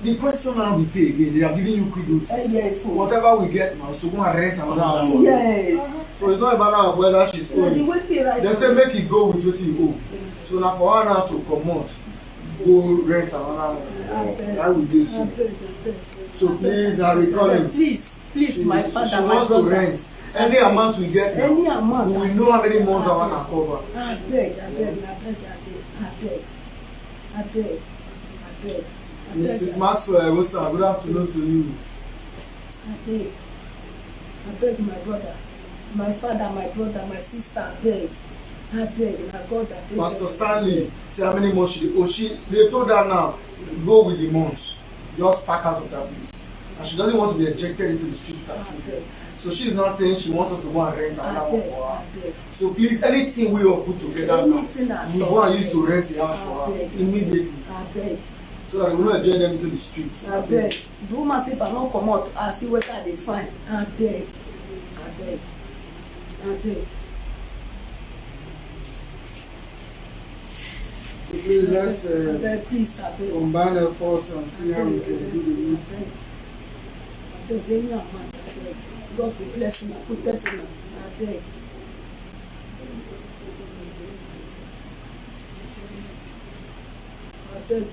B: The question now be paid again. They are giving you quick notice.
C: yes.
B: Whatever we get now, so go and rent another house for you.
C: Yes.
B: So it's not a matter of whether she's
C: The
B: owing.
C: waiting right
B: They say make it go with what you owe. So now for her now to come out, go rent another one. That will do so. So please, I recall it.
C: Please, my father,
B: she
C: my
B: wants
C: brother.
B: to rent. Any amount we get now,
C: Any amount.
B: we will know how many months that one can cover.
C: I beg.
B: Mrs. Maxwell, what's up? Good afternoon to you.
C: I beg my brother, my father, my brother, my sister, I beg, my God, I beg.
B: Pastor Stanley, see how many months she they told her now, go with the months. Just pack out of that place. And she doesn't want to be ejected into the street with her children. So she's not saying she wants us to go and rent another one for her. So please, anything we all put together now, we go and use to rent a house for her immediately.
C: I beg.
B: So that we will not eject them into the streets.
C: I beg. The woman say if I no come out, I see wetin they find. I beg.
B: So please, let's
C: Please, I beg.
B: combine efforts and see how we can do the move.
C: I beg, give me a man, I beg. God will bless you, protect you, I beg. I beg.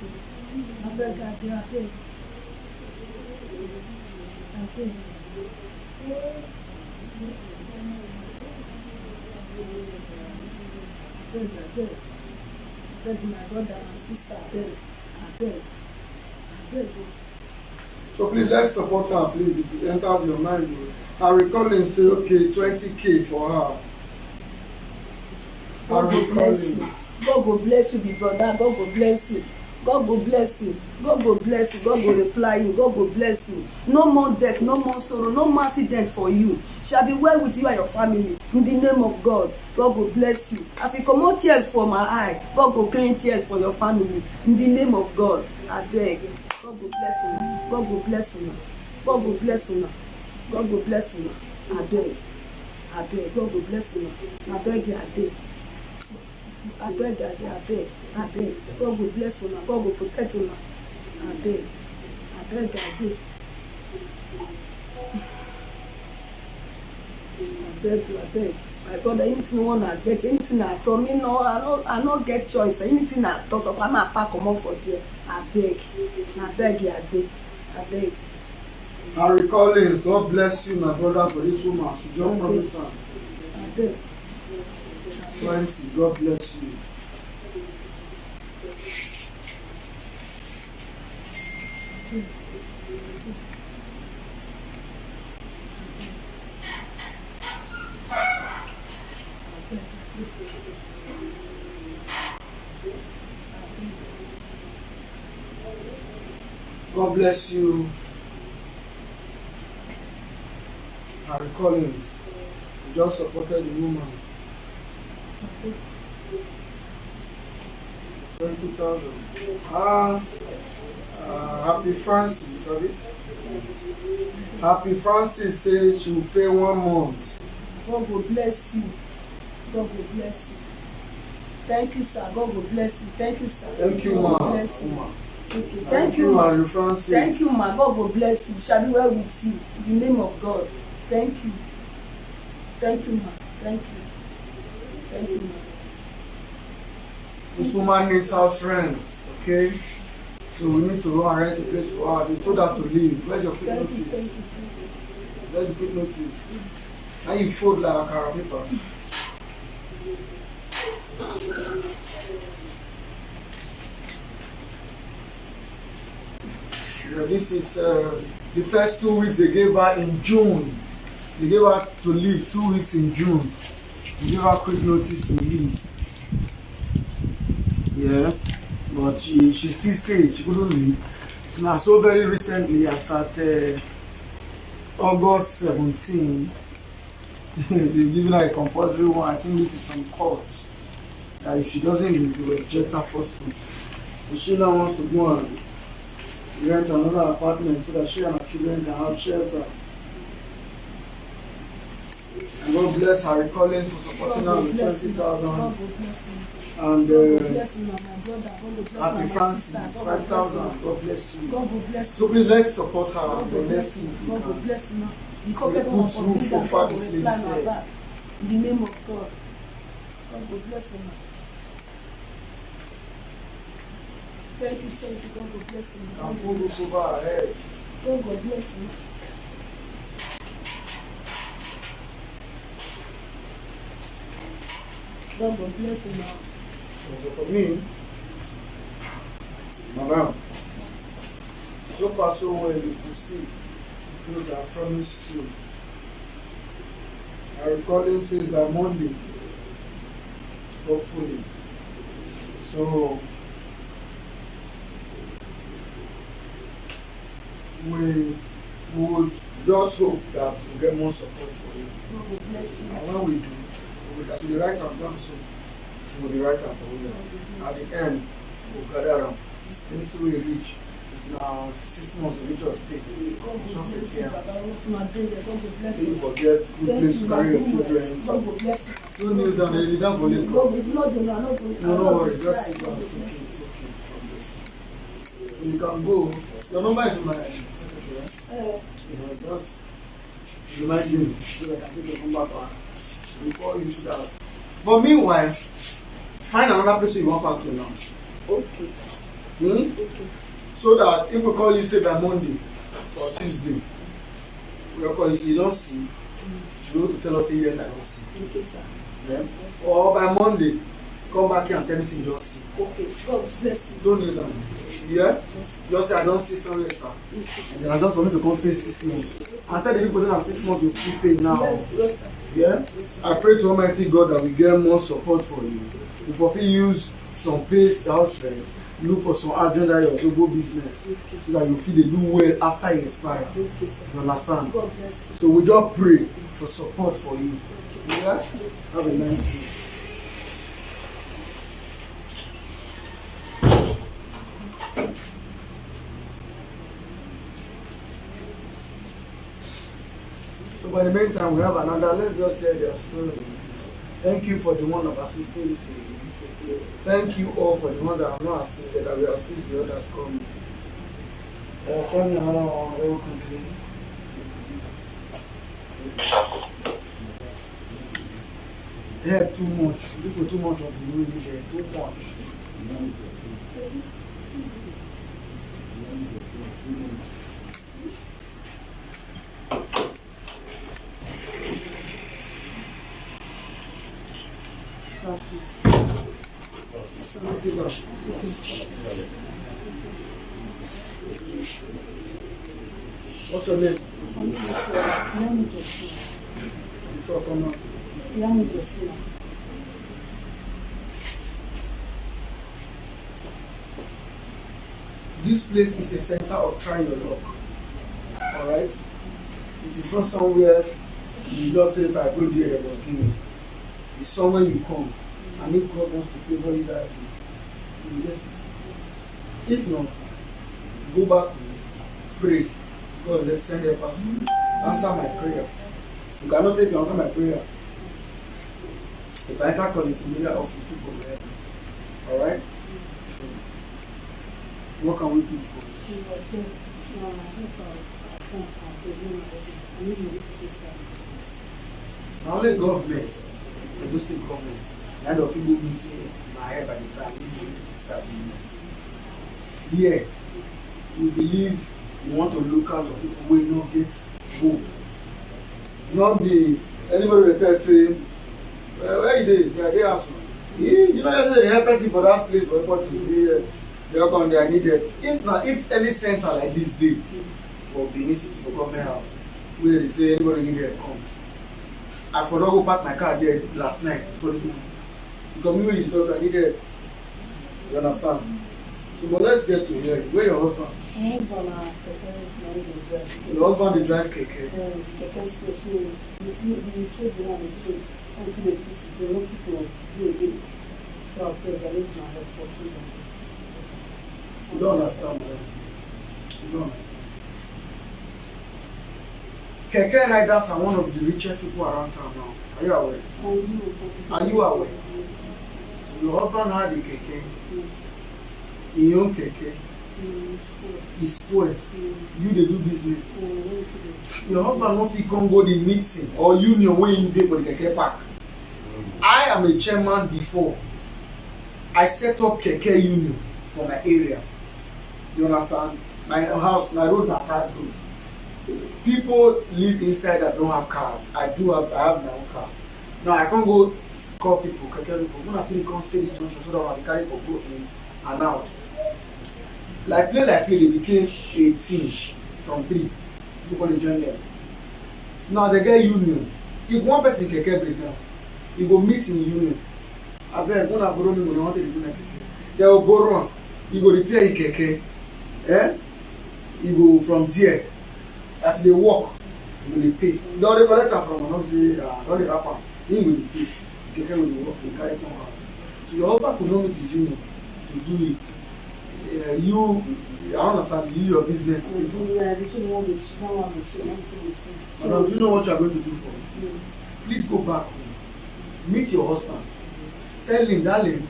C: Beg my brother and sister, I beg.
B: So please, let's support her, please, if it enters your mind. Harry Collins say, okay, 20K for her.
C: God will bless you. God will bless you, big brother. God will bless you. God will bless you. God will bless you. God will reply you. God will bless you. No more death, no more sorrow, no more accident for you. Shall be well with you and your family. In the name of God, God will bless you. As He come out tears for my eye, God will clean tears for your family. In the name of God, I beg. God will bless you. God will bless you. God will bless you. God will bless you. I beg. God will bless you. I beg you, I beg. I beg. God will bless you. God will protect you. I beg. I beg. My brother, anything you wanna get, anything I told me, no, I no get choice. Anything I told, so I'm a pack come up for there. I beg.
B: Harry Collins, God bless you, my brother, for this woman. So just promise her.
C: I beg.
B: 20, God bless you. God bless you, Harry Collins. You just supported the woman. 20,000. Happy Francis, sorry. Happy Francis says she will pay 1 month.
C: God will bless you. God will bless you. Thank you, sir. God will bless you. Thank you, sir.
B: Thank you,
C: God
B: ma.
C: will bless you. Okay.
B: Thank you,
C: ma.
B: Harry Francis.
C: Thank you, ma. God will bless you. Shall be well with you. In the name of God. Thank you. Thank you, ma. Thank you. Thank you, ma.
B: This woman needs house rent, okay? So we need to go and rent a place for her. They told her to leave. Where's your quick
C: Thank you.
B: notice?
C: Thank you.
B: Where's the quick notice? Now you fold like a cara paper. Yeah, this is the first 2 weeks they gave her in June. They gave her to leave 2 weeks in June. They gave her quick notice to leave. Yeah, but she still stayed. She couldn't leave. Now, so very recently, as at August 17, they've given her a compulsory one. I think this is from court. That if she doesn't leave, they will reject her forcefully. So she now wants to go and rent another apartment so that she and her children can have shelter. And God bless her Collins for supporting her with 20,000. And Happy Francis 5,000. God bless you. So please let's support her. And let's see if we can put roof for families there.
C: In the name of God. God will bless him. Thank you. God will bless him.
B: And put roof over her head.
C: God will bless him. God will bless him now.
B: So for me, Madam, so far so well, you could see those that I promised you. Our recording says by Monday, hopefully. So we would just hope that we get more support for you.
C: God will bless you.
B: And when we do, we will be right and done so. We will be right and for you. At the end, we'll gather around. Anything we reach, if now 6 months we reach us pay.
C: God will
B: So
C: bless you.
B: yeah.
C: God will bless
B: You
C: you.
B: forget good place to carry your children.
C: God will bless you.
B: Don't kneel down, they don't believe.
C: God will not do. I'm not going to.
B: No worry, just sit down. It's okay, it's okay. God bless you. You can go. Your number is on my secretary, right? Yeah, just remind me so that I can take your number back before you do that. But meanwhile, find another place you want back to now.
C: Okay.
B: Okay. So that if we call you say by Monday or Tuesday, we'll call you say you don't see, you should be able to tell us say yes I don't see.
C: Okay, sir.
B: Yeah? Or by Monday, come back here and tell me say you don't see.
C: Okay. God bless you.
B: Don't kneel down. Yeah?
C: Yes.
B: Just say I don't see, sorry sir. And then I just want me to come pay 6 months. And tell the people that 6 months you keep pay now.
C: Yes, sir.
B: Yeah? I pray to Almighty God that we get more support for you. If we use some paid house rent, look for some agenda your global business so that you feel they do well after you expire.
C: Okay, sir.
B: You understand?
C: God bless you.
B: So we just pray for support for you. Yeah? Have a nice day. So by the meantime, we have another. Let's just hear their story. Thank you for the one of assisting this lady. Thank you all for the ones that have not assisted, that will assist the others coming. Send me another one very quickly. Yeah, too much. People too much of the movie there. Too much. Sit down. What's your name? You talk or not? This place is a center of trying your luck. Alright? It is not somewhere you just say if I go there, I must give you. It's somewhere you come. And if God wants to favor you that way, you will get it. If not, go back home, pray. God, let's send a pastor. Answer my prayer. You cannot say if you answer my prayer. If I enter Collins Media office, people will help me. Alright? So, what can we do for you? Now only government, the state government, kind of people will say, my head by the family to start business. Here, we believe we want to look out for people who will not get food. Not be anybody will tell say, where you dey? Say I dey house. You know you say the help person for that place for airport to be here. They all come there, I need it. If any center like this day for Benin City for government house, where they say anybody need help come. I for not go park my car there last night for this morning. Because me when you talk, I need help. You understand? So but let's get to here. Where your husband? Your husband dey drive keke. You don't understand, man. You don't understand. Keke riders are one of the richest people around town now. Are you aware? Are you aware? So your husband had a keke. He own keke. He spoil. You dey do business. Your husband no fit come go the meeting or union wey him dey for the keke park. I am a chairman before. I set up keke union for my area. You understand? My house, my road na third road. People live inside that don't have cars. I have my own car. Now I can't go call people, keke people. When I think come stay the junction so that I carry for go in and out. Like play, they became 18 from 3. People they join them. Now they get union. If one person keke break down, you go meet in union. I beg, when I borrow me, we don't want to do like keke. They will borrow. You go repair your keke. You go from there. As they walk, you go dey pay. They already collect am from am, say don dey wrap am. Him go dey pay. Keke go dey work, dey carry come house. So your husband could not meet his union to do it. I understand. You your business. Madam, do you know what you are going to do for me? Please go back home. Meet your husband. Tell him, darling,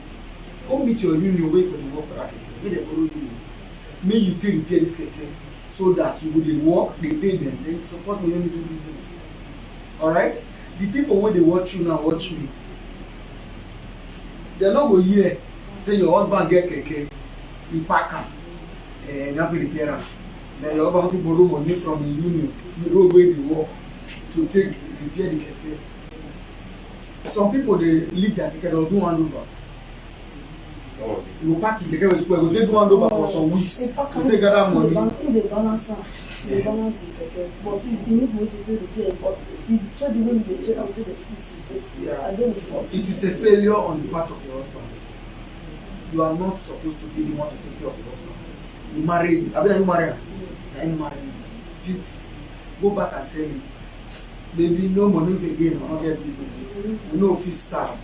B: go meet your union, wait for the work for that keke. Make dem follow you. Make you take repair this keke. So that you go dey work, they pay them, they support me when we do business. Alright? The people when they watch you now watch me. They're not go hear say your husband get keke, he pack am, and have to repair am. Then your husband people borrow money from the union, the road where they work to take repair the keke. Some people they leave their keke, they'll do handover. You pack it, the keke will spoil, they do handover for some weeks to take gather money.
F: If they balance am, they balance the keke. But you need money to do the repair, but you check the way you check out the fees.
B: Yeah.
F: I don't know.
B: It is a failure on the part of your husband. You are not supposed to be the one to take care of your husband. You marry him. I mean, you marry him. Then you marry him. Beautiful. Go back and tell him, baby, no money again, I don't get business. You know, if you starve.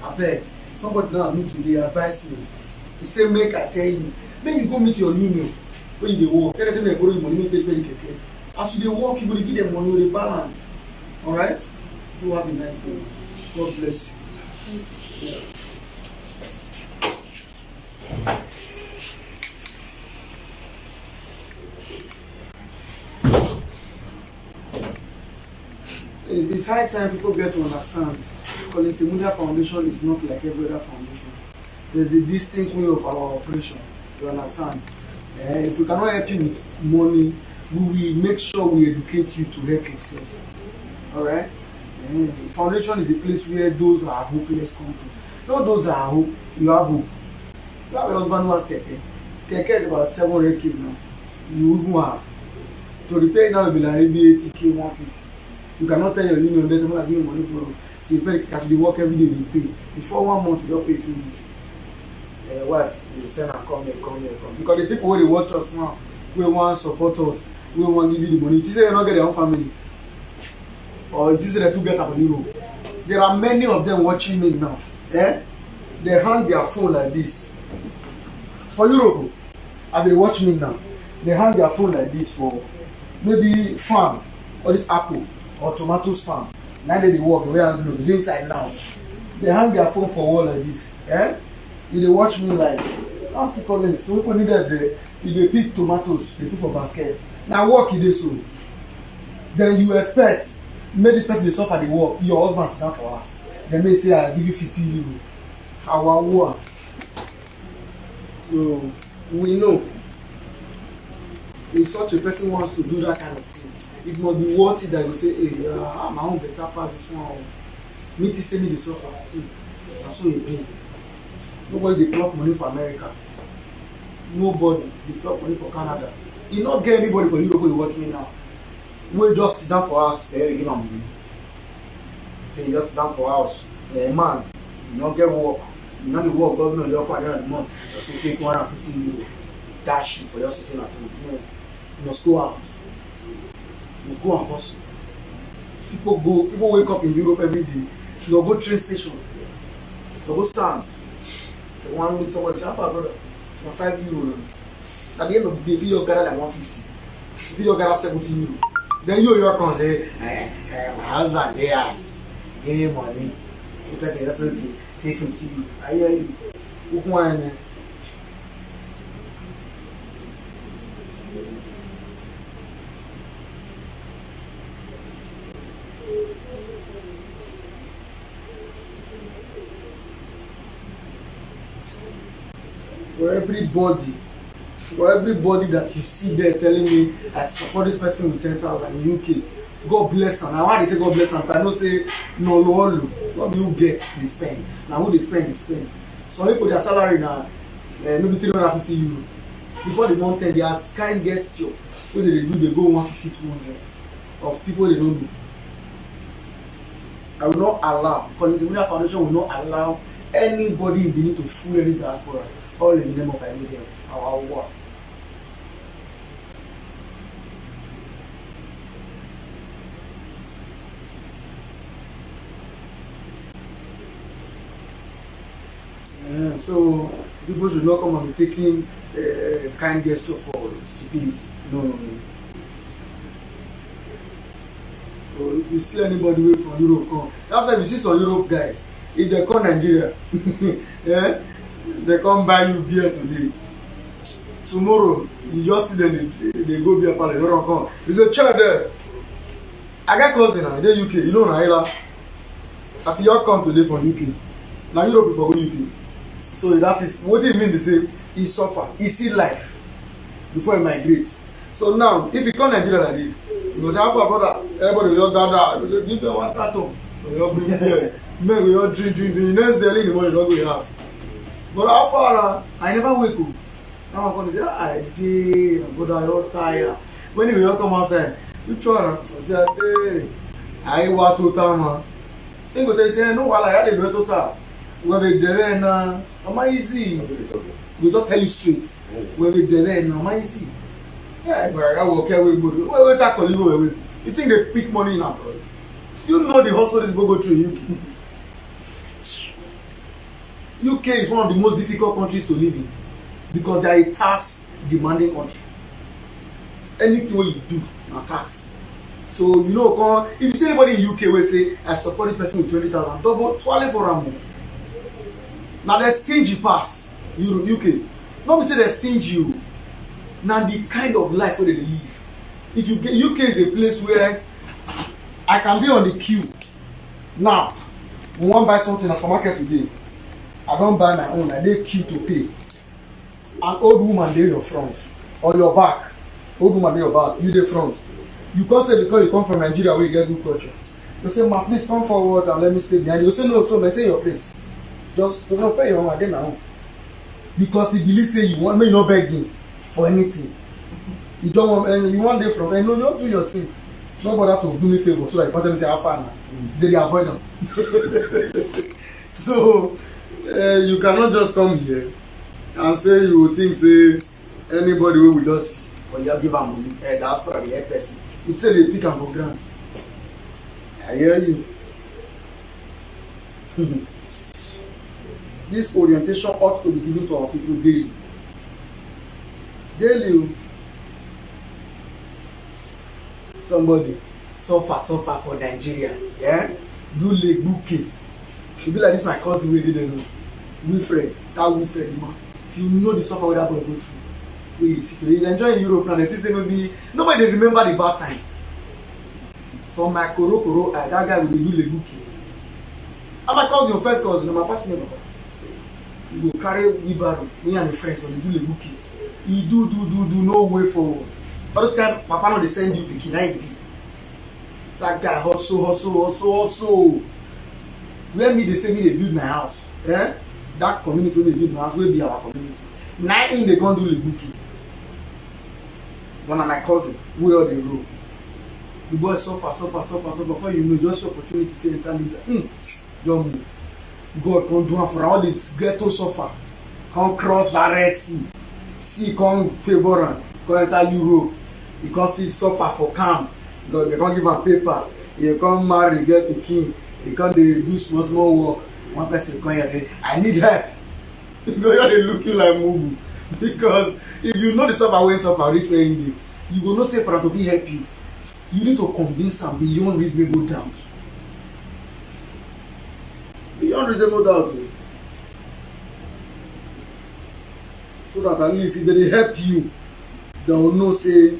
B: I beg. Somebody now need to dey advise me. He say make I tell you, make you go meet your union when you dey work. Tell them they borrow you money, make they pay the keke. As you dey work, you go dey give them money, you dey balance. Alright? Do have a nice day. God bless you. Yeah. It's high time people get to understand. Collins Imudia Foundation is not like every other foundation. There's a distinct way of our operation. You understand? If we cannot help you with money, we will make sure we educate you to help yourself. Alright? The foundation is a place where those who are hopeless come to. Not those that are hope, you have hope. You have a husband who has keke. Keke is about 700k now. You even have. To repair it now will be like maybe 80k, 150. You cannot tell your union there's someone giving money for so you pay the cash, they work every day, they pay. Before 1 month, you don't pay finish. Wife, you send her come here. Because the people where they watch us now, we want support us, we want give you the money. It is they not get their own family. Or it is they to get up for Europe. There are many of them watching me now. They hang their phone like this. For Europe, as they watch me now, they hang their phone like this for maybe farm or this apple or tomatoes farm. Now they work the way I do the inside now. They hang their phone for wall like this. If they watch me like, what's it called? So we need that they pick tomatoes, they put for basket. Now work it is so. Then you expect make this person they suffer the work. Your husband sit down for us. They may say I give you 50 euro. Our war. So we know if such a person wants to do that kind of thing, it must be worth it that you say, hey, my own better pass this one. Me to say me the suffer. See, that's what you do. Nobody they block money for America. nobody dey drop money for Canada. E no get anybody for Europe wey dey watch me now wey just sit down for house dey give am money. Dey just sit down for house. Man, you no get work, you no dey work government dey offer at the end of the month, just say take €150 dash you for your sitting at home. No, you must go out. You must go and hustle. People wake up in Europe every day. You go train station. You go stand. You wan meet somebody, say, "How brother? For €5." At the end of the day, you gather like 150. You gather 70 euro. Then you come say, my husband dey house, give me money. The person just okay, take 50 euro. I hear you. Who wan? For everybody that you see there telling me I support this person with 10,000 in UK, God bless am. Na why they say God bless am? Because I know say no lolo, not be who get dey spend. Na who dey spend dey spend. Some people their salary na maybe €350. Before the month end, their kind gesture wey they dey do dey go 150, 200 of people they don't know. I will not allow, Collins Emudia Foundation will not allow anybody in Benin to fool any diaspora, all in the name of our work. So people should not come and be taking kind gesture for stupidity. No. So if you see anybody wey from Europe come, after if you see some Europe guys, if they come Nigeria, they come buy you beer today. Tomorrow you just see them they go beer parlour, you don't come. There's a chair there. I got cousin now, they UK, you know Naila. I see you come today from UK. Now Europe before go UK. So that is what it mean to say he suffer, he see life before he migrate. So now if you come Nigeria like this, you go say, "How brother? Everybody will gather, give them one carton, you bring beer, men will drink. Next day early in the morning, you go your house." But how far I never wake up. Now I'm going to say, "I did, but I don't tired." When you come outside, you try to say, "Hey, I want total man." They go say, "No, I had a total." When we there now, am easy? We don't tell you straight. When we there now, am easy? Yeah, but I work away. Wait, tackle you away. You think they pick money in abroad? You know the hustle is go through UK. UK is one of the most difficult countries to live in because they are a tax demanding country. Anything what you do, na tax. So you know, if you see anybody in UK will say, "I support this person with 20,000," double, twirling for Rambo. Now they stingy pass UK. Not be say they stingy you. Now the kind of life where they live. If you get UK is a place where I can be on the queue. Now, we want to buy something at supermarket today. I don't buy my own. I dey queue to pay. An old woman dey your front or your back. Old woman dey your back. You dey front. You can't say because you come from Nigeria where you get good culture. You say, "Ma, please come forward and let me stay behind." You say, "No, so maintain your place. Just don't pay your own, I dey my own." Because he believe say you want me no begging for anything. You don't want and you want dey from no, you don't do your thing. No bother to do me favor so that you can't tell me say how far now. They dey avoid them. So you cannot just come here and say you think say anybody wey we just or you give am money, diaspora be help person. You say they pick am for ground. I hear you. This orientation ought to be given to our people daily. Daily. Somebody suffer for Nigeria. Yeah? Do leg bouquet. Should be like this my cousin wey dey there know. Wilfred, that Wilfred man. If you know the suffer wey that boy go through, wey he sit today, he enjoy in Europe now. They think say maybe nobody dey remember the bad time. For my koro that guy will do leg bouquet. And my cousin, your first cousin, my personal number. You go carry wheelbarrow, me and the friends on the do leg bouquet. He do no way forward. All those kind papa no dey send you pikin, na he be. That guy hustle. Where me dey say me dey build my house, that community wey dey build my house wey be our community. Now in they can't do Lebuki. One of my cousin, we all the road. The boy suffer. Before you know, just opportunity to enter leader. Don't move. God can't do it for all this ghetto suffer. Come cross the Red Sea. Sea come favor am. Come enter Europe. He come sit suffer for camp. Because they can't give am paper. He come marry, get pikin. He come dey do small work. One person come here say, I need help. Because they look you like mugu. Because if you know the suffer when suffer reach where him dey, you go know say for am to fit help you. You need to convince am beyond reasonable doubt. Beyond reasonable doubt. So that at least if they help you, they will know say,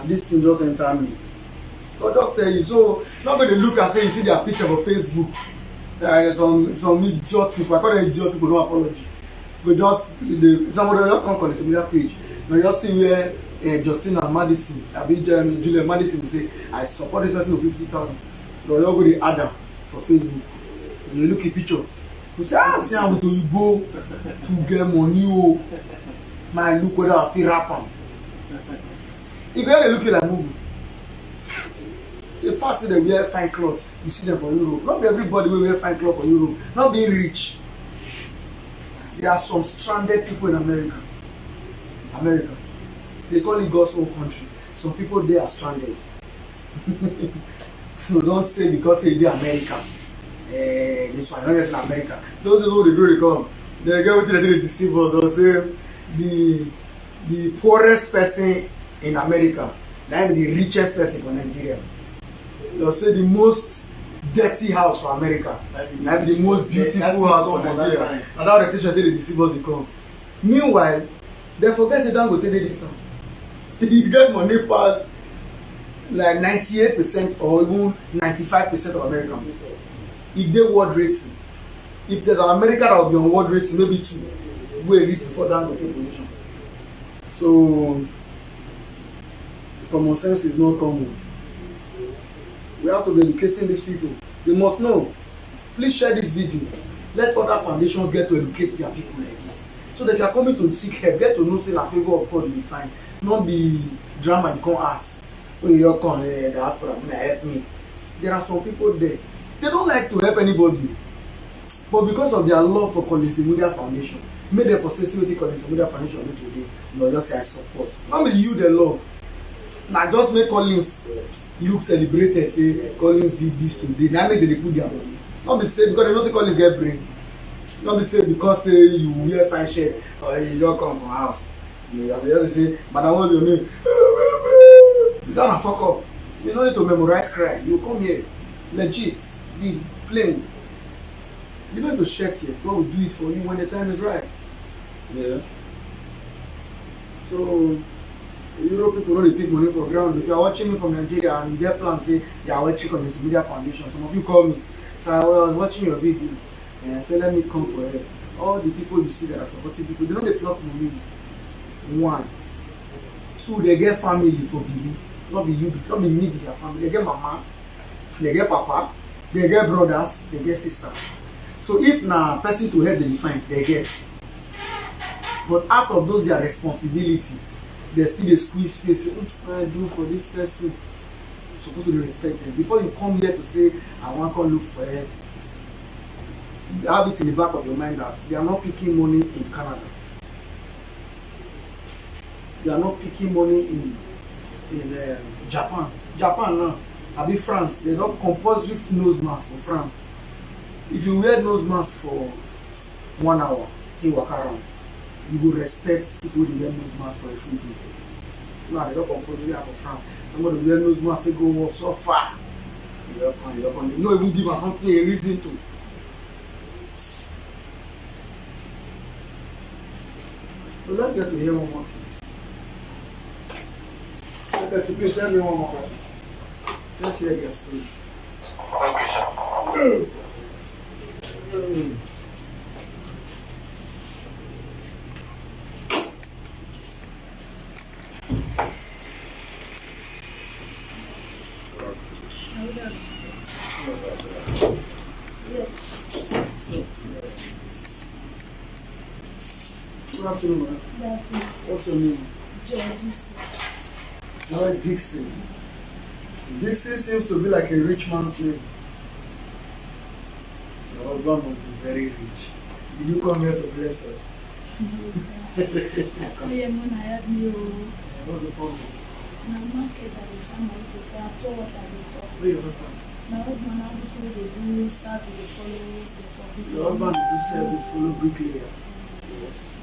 B: this thing just enter me. They'll just tell you. So not going to look and say you see their picture on Facebook. Some idiot people, I call them idiot people, no apology. But just somebody just come on the similar page. Now you just see where Justina Madison, Julia Madison will say, I support this person with 50,000. They'll just go the add for Facebook. When you look at picture, you say, see how to you go to get money. Oh, my look whether I feel rapper. You go look like movie. The fact that they wear fine clothes, you see them for Europe. Not everybody will wear fine clothes for Europe. Not being rich. There are some stranded people in America. They call it God's own country. Some people there are stranded. So don't say because they are American. This one, not just in America. Those who they go, they come. They get what they deceive us. They'll say the poorest person in America, that is the richest person for Nigeria. They'll say the most dirty house for America, that is the most beautiful house for Nigeria. And that reputation they deceive us, they come. Meanwhile, they forget they don't go take this time. You get money past like 98% or even 95% of Americans. If they world rating, if there's an America that will be on world rating, maybe 2, go read before that go take position. So common sense is not common. We have to be educating these people. They must know. Please share this video. Let other foundations get to educate their people like this. So that if you are coming to seek help, get to know say na favor of God you will find. Not be drama you come art. When you come the hospital, help me. There are some people there. They don't like to help anybody. But because of their love for Collins Imudia Foundation, made them for sensitivity Collins Imudia Foundation do today, you just say I support. Not be you the love. Now just make Collins look celebrated, say Collins did this today. Now make they put their money. Not be say because they don't say Collins get brain. Not be say because say you wear fine shirt or you don't come from house. You just say, Madam, what's your name? You don't fuck up. You don't need to memorize cry. You come here, legit, be plain. You don't need to share it. God will do it for you when the time is right. Yeah. So Europe people know they pick money for ground. If you are watching me from Nigeria and you get plans, say you are watching on this media foundation. Some of you call me. So I was watching your video and I said, let me come for help. All the people you see that are supporting people, they know they pluck money. 1, 2, they get family for Billy. Not be you, not be me, be their family. They get mama, they get papa, they get brothers, they get sisters. So if na person to help they define, they get. But out of those their responsibility, they still dey squeeze face. What I do for this person? You're supposed to be respected. Before you come here to say, I want to come look for help, have it in the back of your mind that they are not picking money in Canada. They are not picking money in Japan. Japan now, I be France. They don't compulsory nose mask for France. If you wear nose mask for 1 hour, you walk around. You will respect people who wear nose mask for a full day. No, they don't compulsory for France. Somebody wear nose mask, they go walk so far. You're on. You don't even give us something a reason to. So let's get to hear one more. Okay, please tell me one more question. Let's hear your story. Okay, sir. Good afternoon, man.
C: That is
B: What's your name?
C: George.
B: Joy Dixon. Dixon seems to be like a rich man's name. Your husband must be very rich. Did you come here to bless us?
C: I come here when I have me.
B: What's the problem?
C: My market at the farm to say after what I do.
B: Where your husband?
C: My husband now this way they do serve they follow the forbidden.
B: Your husband do service, follow bricklayer. Yes.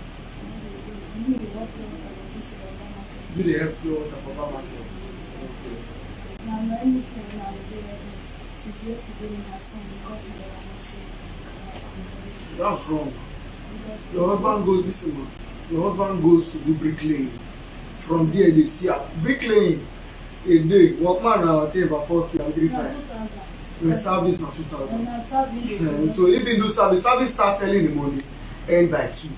C: You dey help me with this market.
B: Do they help you water for farm market? Okay.
C: Now anything now dey since yesterday my son got me and say
B: That's wrong. Your husband goes, listen man, your husband goes to do bricklaying. From there they see bricklaying a day, workman now I think about 4K and 3-5. When service now 2,000. So if you do service starts early in the morning, end by 2,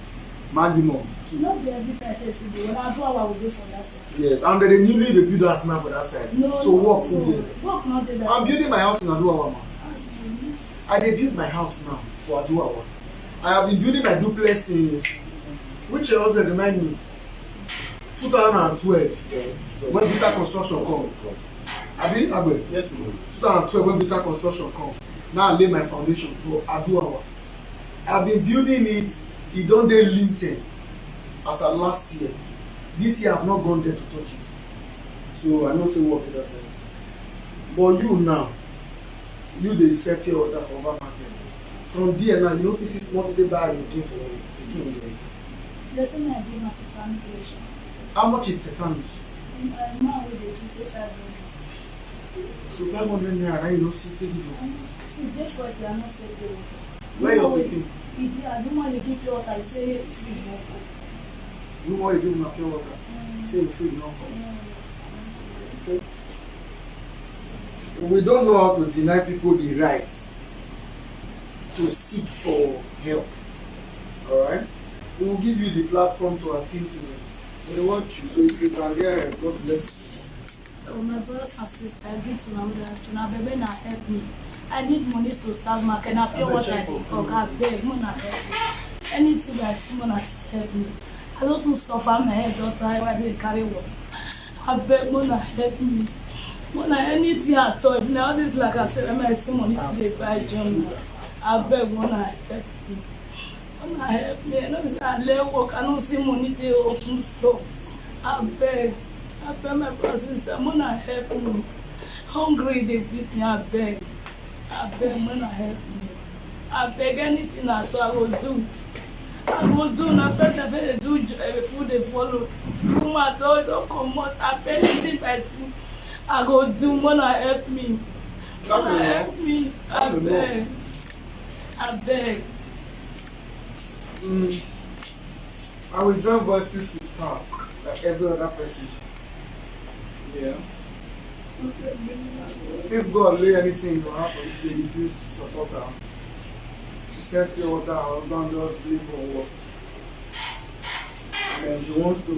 B: maximum 2.
C: Not be every time I say when I do our will do for that side.
B: Yes, and then newly they build house now for that side.
C: No,
B: so work from there.
C: Work not there.
B: I'm building my house in Aduawa.
C: House.
B: I dey build my house now for Aduawa. I have been building my duplex since, which year was it, remind me? 2012. When Vita Construction come. Abi Agbe?
G: Yes, ma'am.
B: 2012 when Vita Construction come. Now I lay my foundation for Aduawa. I have been building it, e don dey linted as at last year. This year I have not gone there to touch it. So I know say work is that side. But you now, you dey sell pure water for over market. From there now, you no fit see small thing buy your drink for pikin there.
C: The same I give my tetanus injection.
B: How much is tetanus?
C: Man wey dey do say 500.
B: So 500 naira, now you no see take it.
C: Since day first they are not say pure water.
B: Where your pikin?
C: I don't want to give pure water. He say free no come.
B: You want to give una pure water? Say free no come. Okay. We don't know how to deny people the right to seek for help. Alright? We will give you the platform to appeal to them. We want you, so if you can get help, God bless you.
C: My brothers and sisters, I agree to my mother. To my baby, now help me. I need money to start market. Now pure water, I beg, Mona help me. Anything that Mona help me. I don't want to suffer my head, daughter. I dey carry water. I beg, Mona help me. Mona anything at all. Now this like I said, I see money today buy John. I beg, Mona help me. Mona help me. I know say I let work. I don't see money to open store. I beg my brother sister. Mona help me. Hungry they beat me. I beg, Mona help me. I beg anything at all I will do. I will do na person dey do food dey follow. Woman don't come out. I beg anything by thing. I go do. Mona help me. Mona help me. I beg.
B: I will join voices with her, like every other person. Yeah. If God lay anything in your heart for this lady, please support her. She said pure water, her husband just live for work. And she wants to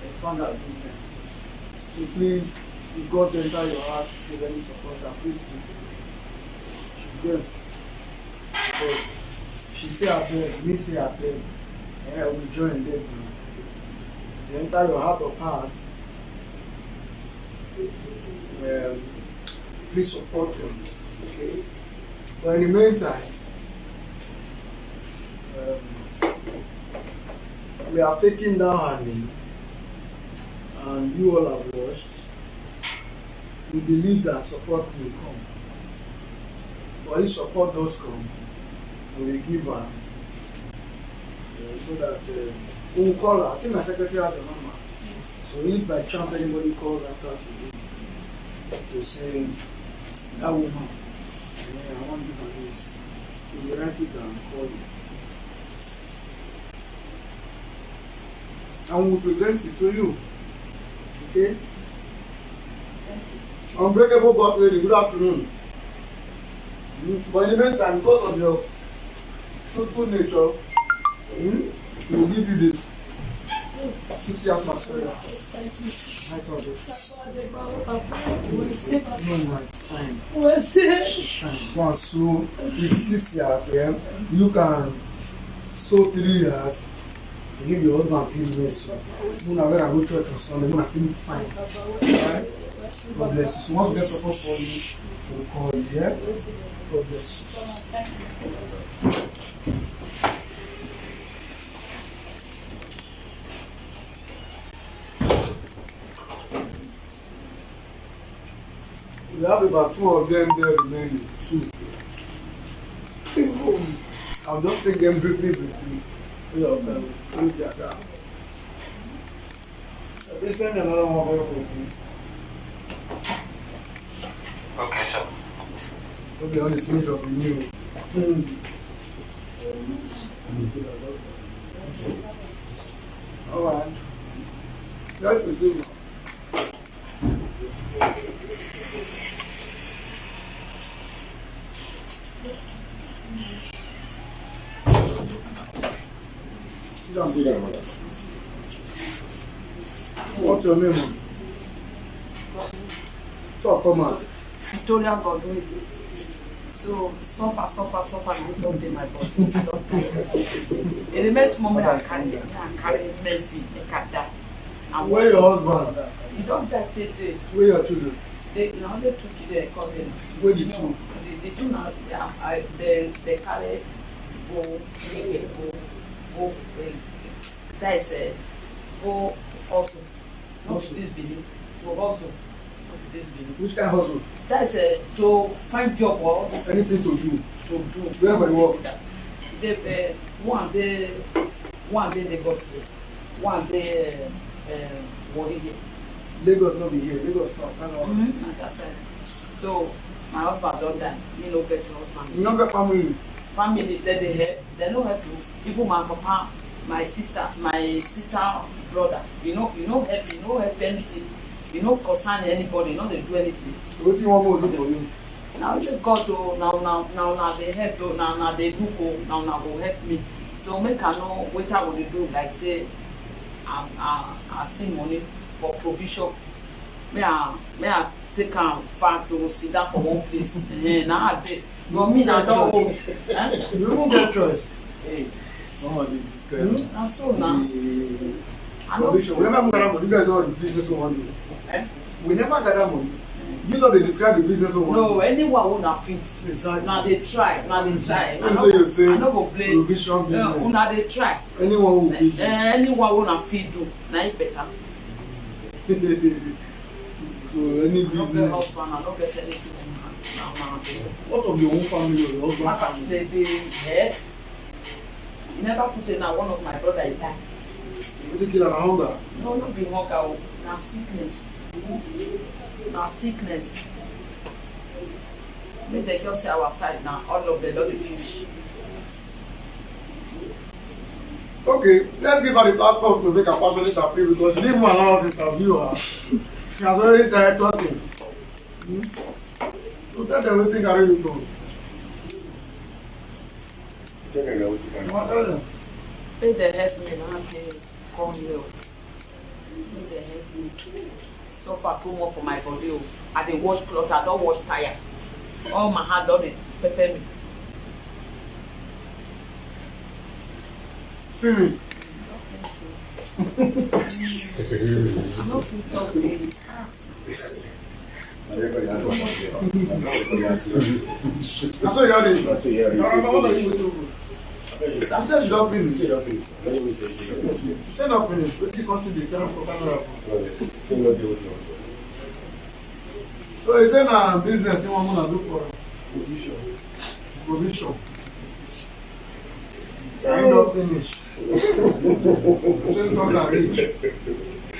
B: expand her business. So please, if God enter your heart, say let me support her, please do. She's there. But she say her beg, me say her beg. And I will join them. You enter your heart of hearts. Please support them. Okay. But in the meantime, we have taken down her name, and you all have watched. We believe that support will come. But if support does come, we will give her so that we will call her. I think my secretary has a number. So if by chance anybody calls after today to say that woman, I want to give her this, we will write it down and call you. And we will present it to you. Okay? Unbreakable boss lady, good afternoon. But in the meantime, because of your truthful nature, we will give you this 6 years mascara. I told you. No, it's fine. It's fine. One, so it's 6 years, yeah. You can sew 3 years Give your husband till bless you. Muna when I go church on Sunday, Muna still be fine. Alright? God bless you. So once we get support for you, we'll call you, yeah? God bless you. We have about 2 of them there remaining. 2. I'll just take them briefly. Close their account. They send another one very quickly.
G: Okay, sir.
B: Okay, on the finish of the new. Alright. Let's resume. Sit down, mother. What's your name? Talk, come out.
H: Victoria Godwin. So suffer, and don't dey my body. I don't tire. In the next moment I carry mercy, make I die. And
B: Where your husband?
H: you don't die tey.
B: Where your children?
H: They now the 2 children come them.
B: Where the 2?
H: The 2 now they carry go that is go also. Not
B: Hustle.
H: this Benin. To hustle. Not this Benin.
B: Which kind of hustle?
H: That is to find job or this
B: Anything to do.
H: to do.
B: Where for the work?
H: They one day Lagos State, one day Warri here.
B: Lagos not be here. Lagos from Canada.
H: And that's it. So my husband don't die. Me no get husband.
B: You don't get family.
H: Family they help. They no help you. Even my papa, my sister brother. You know help. You no help anything. You no concern anybody. You no dey do anything.
B: What do you want me to do for you?
H: Now the God oh now they help oh now they do oh now go help me. So make I know what I will do like say I see money for provision. May I take am far to sit down for one place. Now I dey. For me na don hold.
B: You won't get choice.
H: Hey,
B: No one dey describe.
H: na so na. I no.
B: Provision. We never gather money. You guys know the business we want to do.
H: Eh?
B: We never gather money. You know they describe the business we want
H: No,
B: to do.
H: anyone who na fit.
B: Exactly.
H: Now they try.
B: Until you say
H: I no go play.
B: provision business.
H: Una dey try.
B: Anyone who will be
H: Anyone who na fit do na it better.
B: So any
H: I no get
B: business.
H: husband, I no get anything in hand. Now
B: What of your own family or your husband family?
H: they you never put in one of my brother he died.
B: You take kill an hunger.
H: No be hunger o, na sickness. Na sickness. Make dem just say our side now, all of them don dey finish.
B: Okay, let's give her the platform to make her passionate appeal because she didn't even allow us to interview her. She has already started talking. So tell them everything carry you go. Tell them.
H: Make dem help me na dey come here o. Make dem help me. Suffer too much for my body o. I dey wash cloth, I don wash tire. All my hand don dey pepper me.
B: Finish.
H: I no fit talk again.
B: That's what you're doing. What are you doing? You said you don't finish. You said not finish. But you consider the camera. So you say na business you want to do for provision. I don't finish. So you talk rich,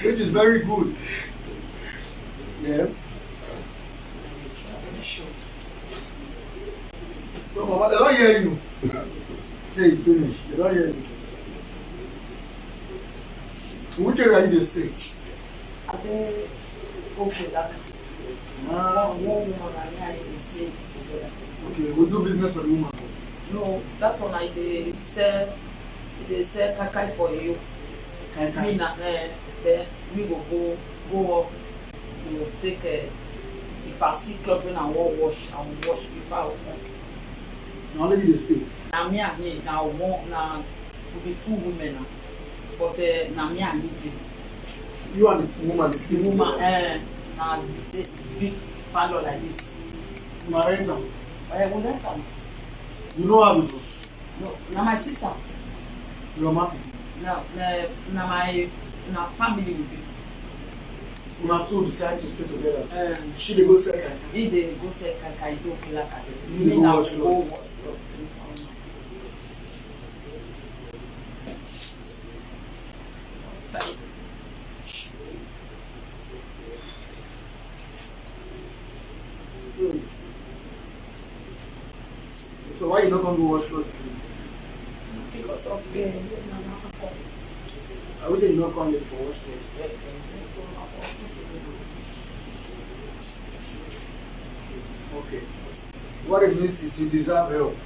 B: which is very good. Yeah. So mama, they don't hear you. Say you finish. They don't hear you. Which area you dey stay?
H: I dey go for that. One woman and I dey stay together.
B: Okay, we do business with woman.
H: No, that one I dey sell kakai for you. Me na then we go up. We go take if I see cloth when I wan wash, I will wash before I open.
B: Na only you dey stay.
H: Na me and him na one na we be 2 women now. but na me and DJ.
B: You and the woman dey stay
H: The woman,
B: together.
H: na say big parlour like this.
B: Na rent am.
H: We rent am.
B: You know her before?
H: No, na my sister.
B: Your mama.
H: Na my family we be.
B: Una two decide to stay together. She
H: He
B: dey go sell kaka.
H: dey go sell kaka, he go play kaka.
B: You dey go watch cloth. So why you not come go watch clothes?
C: Because of fear.
B: I would say you not come here for watch clothes. Okay. What it means is you deserve help.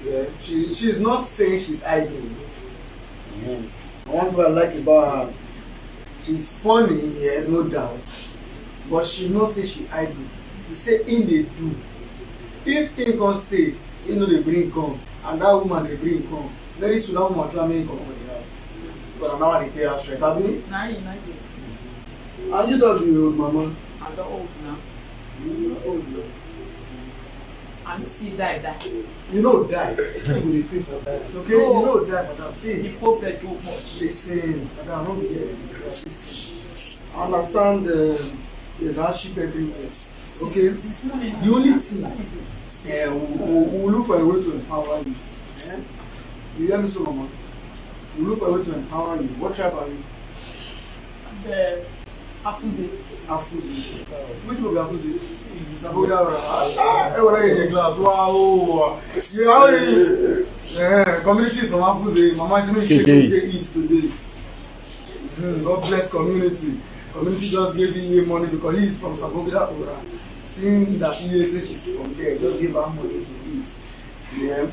B: Yeah. She's not saying she's idle. Yeah. One thing I like about her, she's funny, yes, no doubt. But she not say she idle. You say in they do. If in can stay, you know they bring come, and that woman they bring come. Very soon that woman tell me come with the house. But now they pay her straight. Have you?
H: Na you.
B: And you don't be old mama.
H: I don old now.
B: You not old now.
H: I no see die.
B: You know die. You will pay for that. Okay?
H: No.
B: You know die, madam.
H: The
B: See.
H: poor do much.
B: Listen, madam, don't be here. Listen. I understand there's hardship everywhere. Okay?
H: Since morning.
B: The only thing, we'll look for a way to empower you. Eh? You hear me so, mama? We'll look for a way to empower you. What tribe are you?
H: The Afuze.
B: Afuzi. Which will be Afuzi? Saboda. Hey, what are you in the class? Wow. Yeah, community from Afuzi. Mama is making sure eat today. God bless community. Community just gave him money because he is from Saboda. Seeing that he says she's from there, just give her money to eat. Yeah.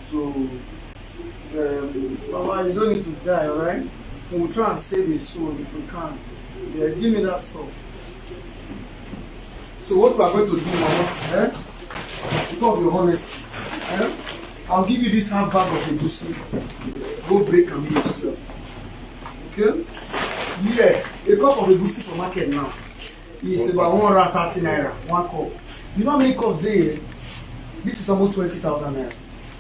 B: So, Mama, you don't need to die, alright? We'll try and save his soul if we can. Yeah, give me that stuff. So what we are going to do, Mama, because of your honesty, I'll give you this half bag of egusi. Go break and eat yourself. Okay? Yeah, a cup of egusi for market now is about 130 naira, 1 cup. You know how many cups there? This is almost 20,000 naira.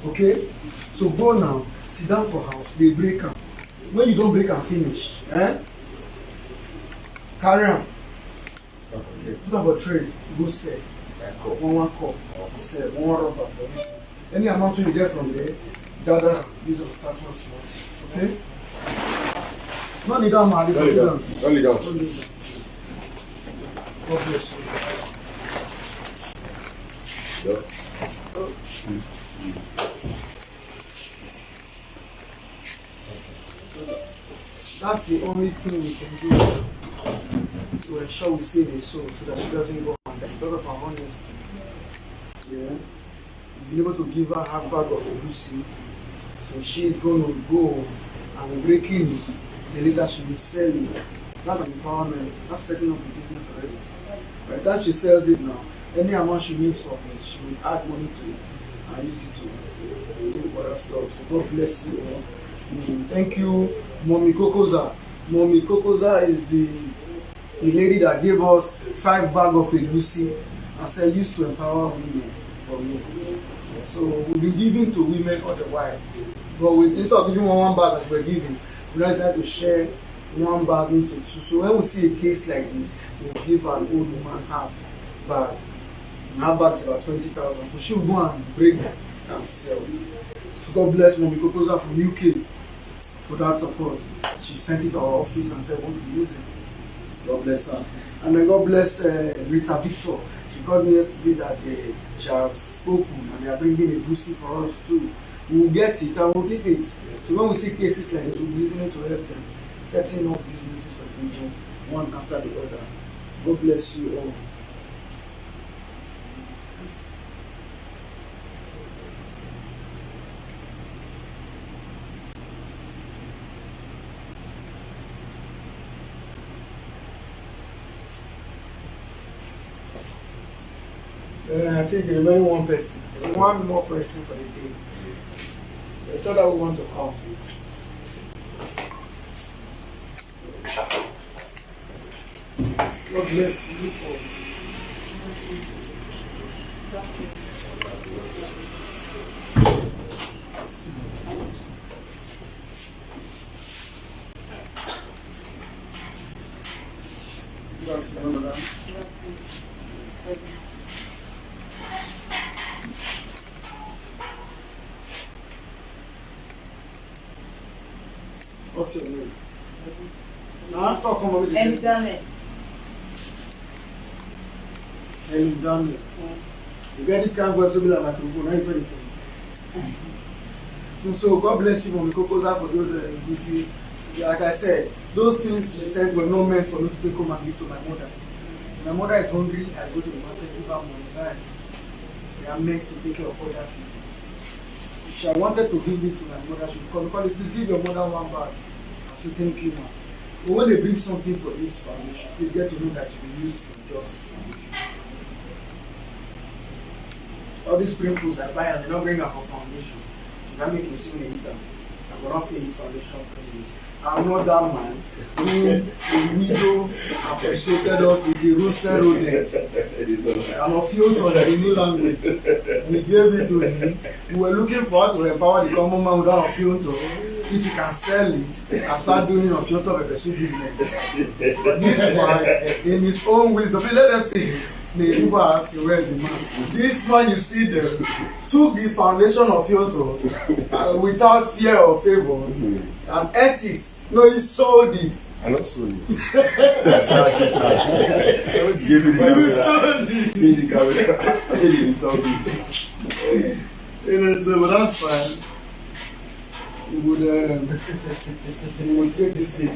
B: Okay? So go now, sit down for house, they break them. When you don't break and finish, carry them. Put up a tray, go sell. One cup, sell, one rubber for this. Any amount you get from there, gather, use of start one spot. Okay? Not need that, man. Don't need that. God bless you. That's the only thing we can do to ensure we save his soul so that she doesn't go on. That's because of our honesty. Yeah. We've been able to give her half bag of egusi. So she's going to go and be breaking it. The later she will sell it. That's an empowerment. That's setting up a business already. By the time she sells it now, any amount she makes from it, she will add money to it and use it to do other stuff. So God bless you all. Thank you, Mommy Kokoza. Mommy Kokoza is the lady that gave us 5 bags of egusi and said used to empower women for me. So we'll be giving to women otherwise. But instead of giving one bag as we're giving, we decided to share 1 bag into 2. So when we see a case like this, we'll give an old woman half bag. And half bag is about 20,000. So she will go and break and sell. So God bless Mommy Kokoza from UK for that support. She sent it to our office and said, "What do you use it?" God bless her. And then God bless Rita Victor. She called me yesterday that she has spoken and they are bringing a egusi for us too. We will get it and we'll keep it. So when we see cases like this, we'll be using it to help them, setting up businesses for people, one after the other. God bless you all. I think there's only one person. There's one more person for the day. I thought that we want to call. God bless you for. Good afternoon, madam. What's your name? Now talk on me.
H: Any done
B: And done. You get this kind of voice to be like microphone. How you ready for? So God bless you for me. Kokoza for those you see. Like I said, those things you said were not meant for me to take home and give to my mother. My mother is hungry. I go to the market, give her money. Right? They are meant to take care of other people. If she wanted to give it to my mother, she would call it. Please give your mother one bag. So thank you, man. But when they bring something for this foundation, please get to know that you will be used for justice foundation. All these sprinkles I buy and they not bring her for foundation. So that make me see me eat them. I will not feel it foundation. I'm not that man who the widow appreciated us with the roasted rodents. I'm a filter in the new language. We gave it to him. We were looking for how to empower the common man without a filter. If he can sell it and start doing a filter pepper soup business. But this man, in his own wisdom, please let them see. The people are asking where is the man. This man you see them took the foundation of Kyoto without fear or favor and ate it. No, he sold it.
G: I not sold it. That's how I I won't give you the
B: camera.
G: The camera.
B: So, but that's fine. We would take this thing.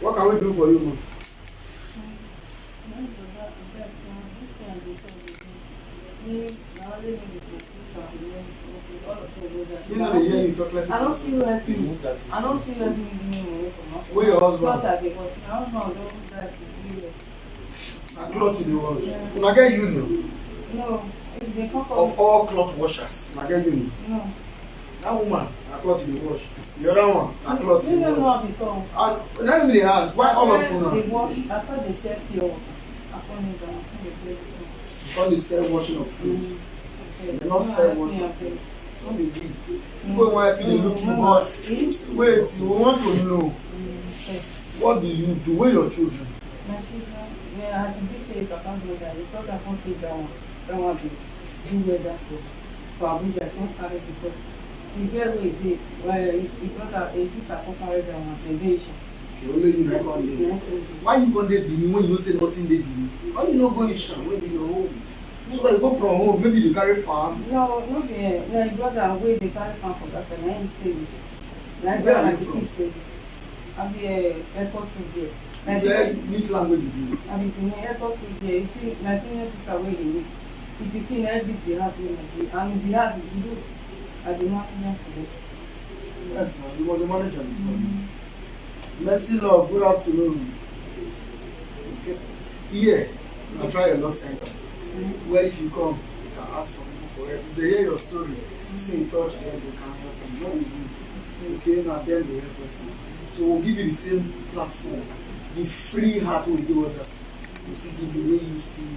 B: What can we do for you, man? You know the year you talk like
H: I don't see you helping me. I don't see you helping me away from us.
B: Where your husband?
H: Not that they want. My husband don't that
B: a cloth in the wash. Una get union.
H: No, if they come
B: Of all cloth washers, una get union.
H: no.
B: That woman, a cloth in the wash. The other one, a cloth in
H: You
B: the
H: don't
B: wash.
H: know before.
B: And let me ask, why all of you
H: They
B: now?
H: wash. I thought they said pure water. I thought they said pure.
B: Because they sell washing of clothes. They not sell washing. Don't be big. People want to be looking, but wait, we want to know what do you do with your children?
H: My children, yeah, as you say, if I can't do that, if I can't take that one, that one to do weather for Abuja, I can't carry the cup. The girl wey dey, well, he brought out a sister for carry that one, the day she.
B: Okay, only you know one day. Why you going to be when you know say nothing they be? Why you not going to when you home? So you go from home, maybe you carry farm.
H: No, no be na him brother wey dey carry farm for that time, na him stay with. Na him
B: Where are
H: brother
B: you from?
H: pikin stay with. I be airport food there. My
B: Where,
H: senior,
B: which language you do?
H: I be Benin airport food there. You see, my senior sister wey dey meet, the pikin help build the house wey I dey, and the house we do, I dey not know for it.
B: Yes, man. You was a manager before. Mercy love, good afternoon. Okay. Here, I'll try a lot center. Where if you come, you can ask for people for help. If they hear your story, say in touch them, they can help them. What we do? Okay, now then they help us. So we'll give you the same platform. The free heart will do others. You still give the way you still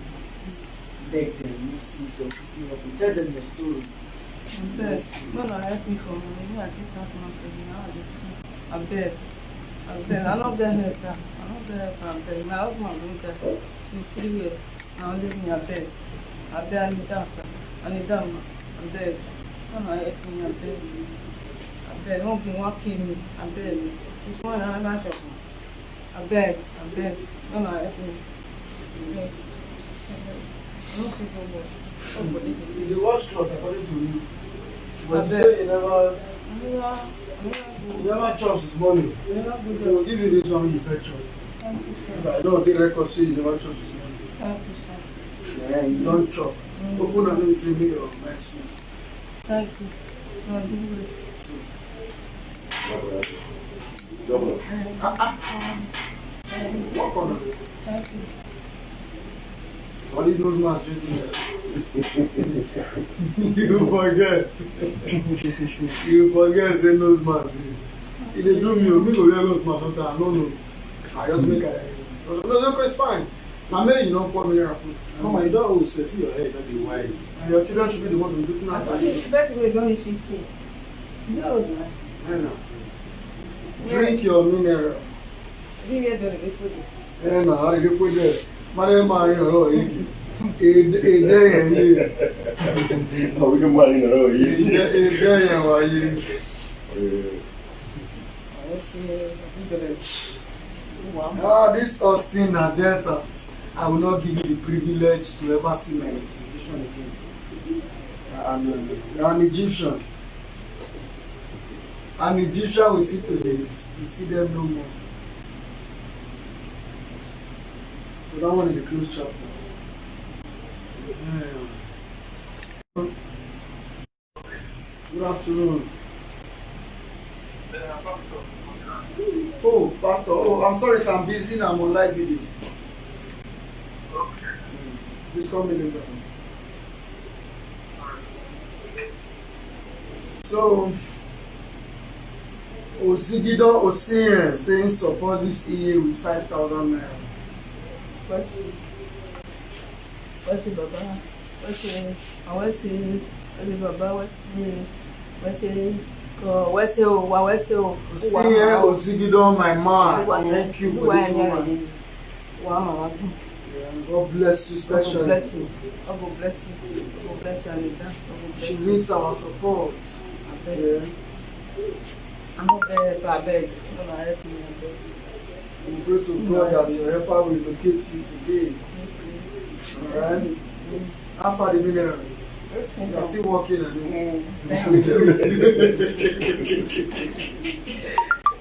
B: beg them, you see if you're still helping. Tell them your story.
H: Abeg, no na help me for money, me at least not one penny, now I dey come. Abeg, I no get help now, I no get help abeg, my husband don die 63 years, na only me abeg, I need answer, I need am, abeg, no na help me abeg, no be wan kill me, abeg, this one na never chop me, abeg, no na help me, abeg, I no fit go work.
B: You dey wash cloth according to you. But you
H: Abeg.
B: say you never chop this morning. They will give you this one when you fetch chop.
H: Thank you, sir.
B: But I don't take record say you never chop this morning.
H: Thank you, sir.
B: Yeah, you don't chop. Open and then drink me your night sweet.
H: Thank you. No, do it.
B: Walk on.
H: Thank you.
B: All these nose masks drinking there. You forget. You forget say nose mask dey. E dey do me o, me go wear nose mask sometimes, I no know. I just make No, it's fine. Now maybe you don't pour mineral proof.
G: Mama, you don't always see your hair, not the white.
B: And your children should be the one to be looking
F: I
B: after
F: think
B: you.
F: it's better we don't even care. No, no.
B: I know. Drink your mineral.
F: Give me a dollar before you.
B: No, how did you put that? Madam, you know, a day and year.
G: Oh, we can money in a row, yeah.
B: A day and year. This Austin and Delta, I will not give you the privilege to ever see my notification again. I'm an Egyptian. An Egyptian we see today, we see them no more. So that one is a closed chapter. Good afternoon. Oh, Pastor. Oh, I'm sorry if I'm busy now. I'm on live video. Please call me later. So, Ozigidon Osien saying support this EA with 5,000 naira.
F: What's it, Baba? What's
B: Osien Ozigidon, my man. Thank you for this woman.
F: Wow,
B: God bless you specially.
F: God bless you. God bless you. God bless you, Anita. God bless
B: She
F: you.
B: needs our support. Yeah.
F: I'm not there, but I beg. No, no, help me, I beg.
B: We pray to God that your helper will locate you today. Alright? How far the mineral? You are still working on it.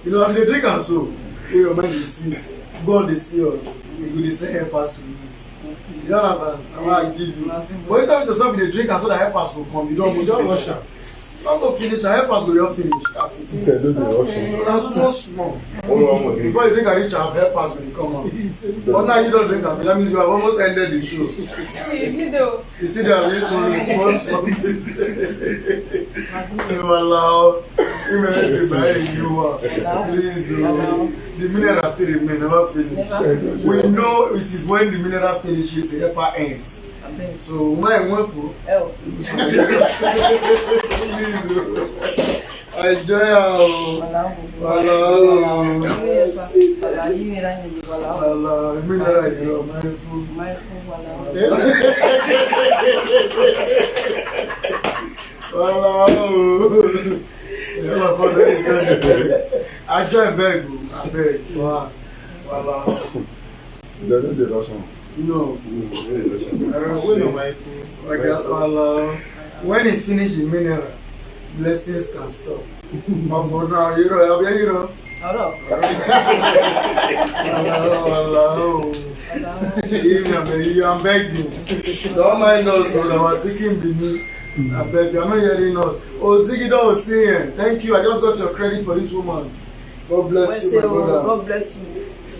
B: You know, as you drink and so, where your mind is sweet, God is see us. We will say help us to you. You don't understand? I'm going to give you. But you tell yourself in the drink and so that help us will come. You don't rush them. Don't go finish, I help us go your finish. As it is. So that's small. Before you drink and reach, I have help us when you come out. But now you don't drink and that means you have almost ended the show. You still there, you told me small. You allow him to buy you are. Please do. The mineral still remain, never finish. We know it is when the mineral finishes, the helper ends. So when went for I enjoy I join beg. Wow. No. When he finish the mineral, blessings can stop. But for now, you I'm begging. Don't mind us when I was speaking beneath. I beg you, I'm not hearing us. Ozigidon Osien, thank you. I just got your credit for this woman. God bless you, my brother.
F: God bless you.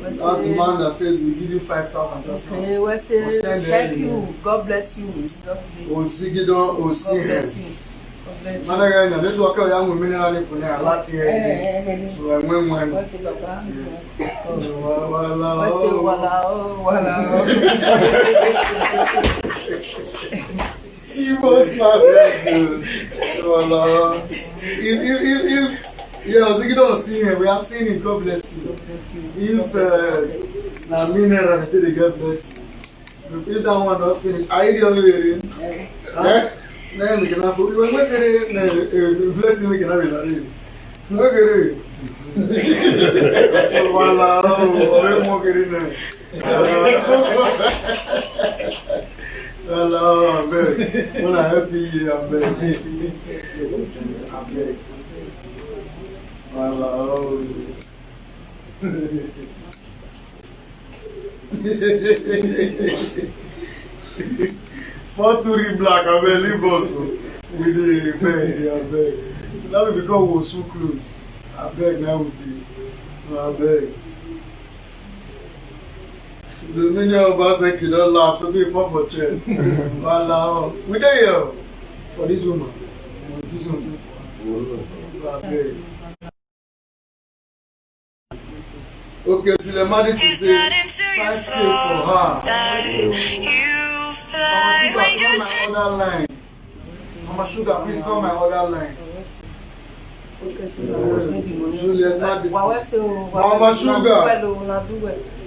B: That's the man that says we give you 5,000 just now.
F: Okay, thank you. God bless you.
B: Ozigidon Osien.
F: God bless you. God bless you.
B: Manager, now let's work out young with mineral for now. Let's hear. So I went one.
F: What's it, Baba?
B: Yes.
F: What's it, wala?
B: She was not if yeah, Ozigidon Osien, we have seen it. God bless you. If na mineral, they get blessed. If that one not finish, I the other way. Then we can have. We were waiting. Blessing we can have it. Okay. So voila, we more get in there. Hello, I beg. When I help you, I beg. I beg. Hello. 4-2 black, I beg, leave us with the beg, I beg. Now we become we're so close. I beg now with the, I beg. The many of us say you don't laugh, so they fall for chair. Hello. We there here for this woman. We'll do something for her. I beg. Okay, Julia Madison say 5K for her. Mama Sugar, please call my other line. Juliet Madison. Mama Sugar.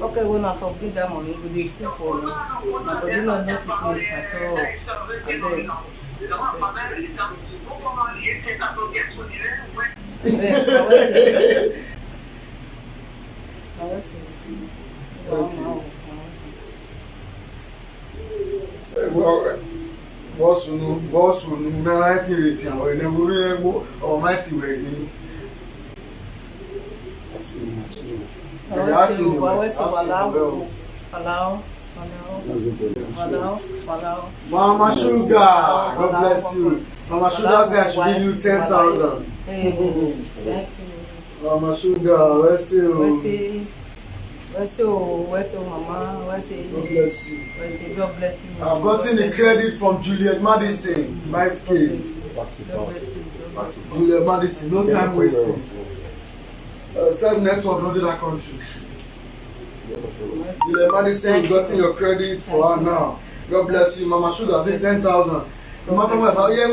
F: Okay, when I forget that money, it will be free for me. But you know, no sickness at all.
B: Boss will know 90 rating or in a movie or my see where you. Mama Sugar, God bless you. Mama Sugar said I should give you 10,000.
F: Thank you.
B: Mama Sugar, where's you?
F: Where's your mama? Where's your
B: God bless you.
F: God bless you.
B: I've gotten the credit from Juliet Madison, 5K.
F: God bless you.
B: Juliet Madison, no time wasting. Self network not in that country. Juliet Madison, you've gotten your credit for her now. God bless you. Mama Sugar say 10,000. No matter what, yeah,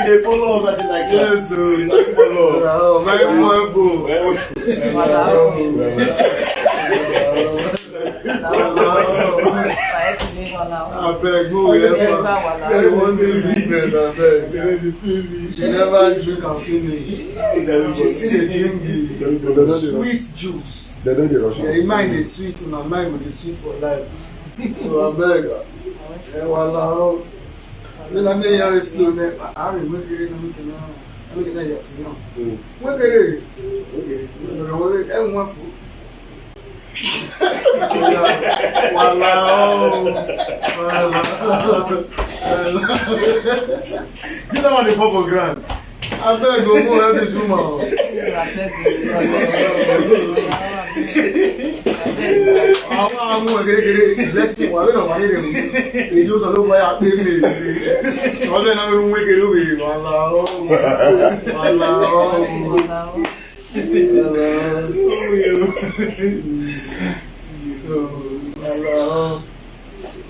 G: They follow that like yes, follow.
B: Very wonderful. I beg, no, they want the business, I beg. She never drink and finish. She still drink the sweet juice. Yeah, in mind is sweet, in my mind with the sweet for life. So I beg. Then I may have a slow name. I will make it in a week. I'm looking at it. What are you? Everyone food. You know what the purple grand? I beg go more every 2 months. I'm going to get blessing. Why don't I get him? He does a little way out there. I was in a room with you.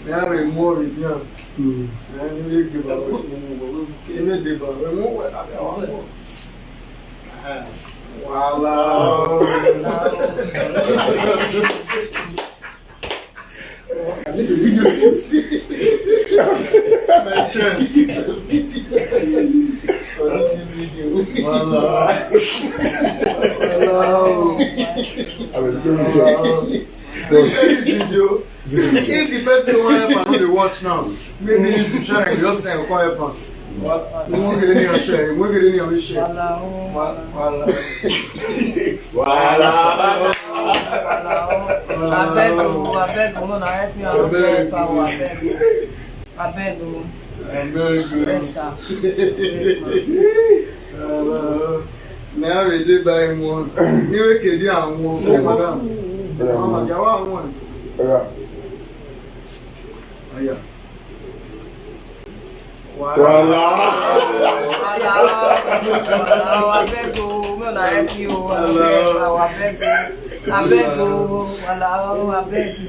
B: Now we more with you. And you give up. I need the video to see. My chest. Please share this video. If the person won't help and they watch now, maybe you share it yourself or help them. You won't get any of share. You won't get any of share. Now we did buy one. You can do one. Madam. Mama, you want one? Yeah.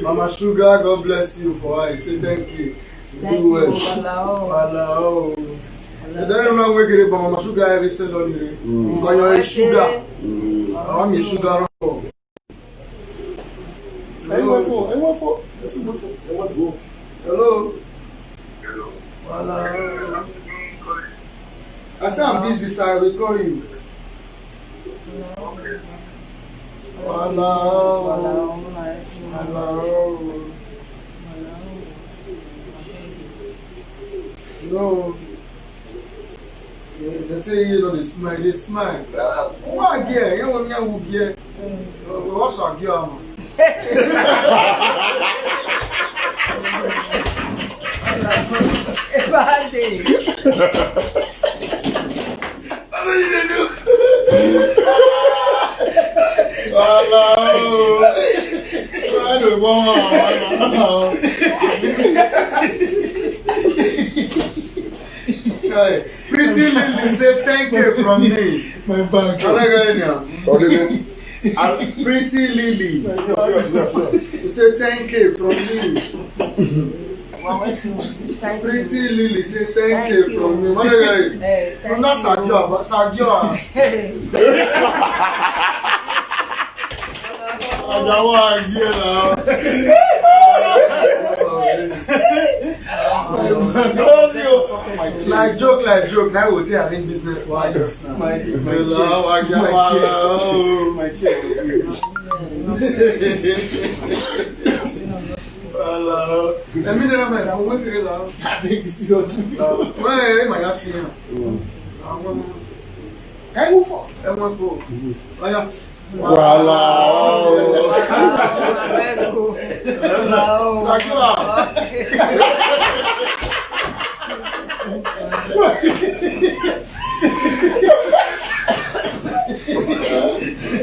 B: Mama Sugar, God bless you for her. I say thank you.
F: Thank you.
B: Then you know we get it, but Mama Sugar every said on you. Because you're a sugar. I'm a sugar. Hello. Hello. I said I'm busy, so I will call you. Hello. No. Yeah, they say you know they smile. Why again? You want me to get? What's our girl? Pretty Lily say thank you from me.
G: My bank.
B: Pretty Lily. You say thank you from me. Pretty Lily say thank you from me. From that Sagio. Like joke. Now we'll tell you business for us now.
G: My
B: Hello. Let me know my phone.
G: I think this is what
B: Where am I asking you? Hey, move for. Oh yeah.
G: Voila.
B: Sagua.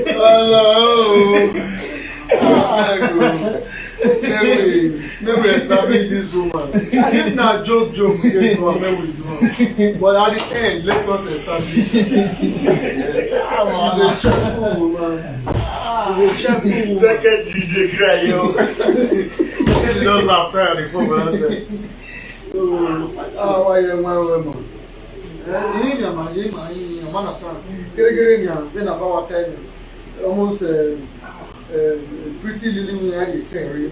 B: Hello. Maybe establish this woman. If not joke, we can do but at the end, let us establish. She's a cheerful woman. She's a cheerful woman.
G: Second DJ cry, yo.
B: She don't laugh tired the phone, but I said, why you man? Almost Pretty Lily we had a 10.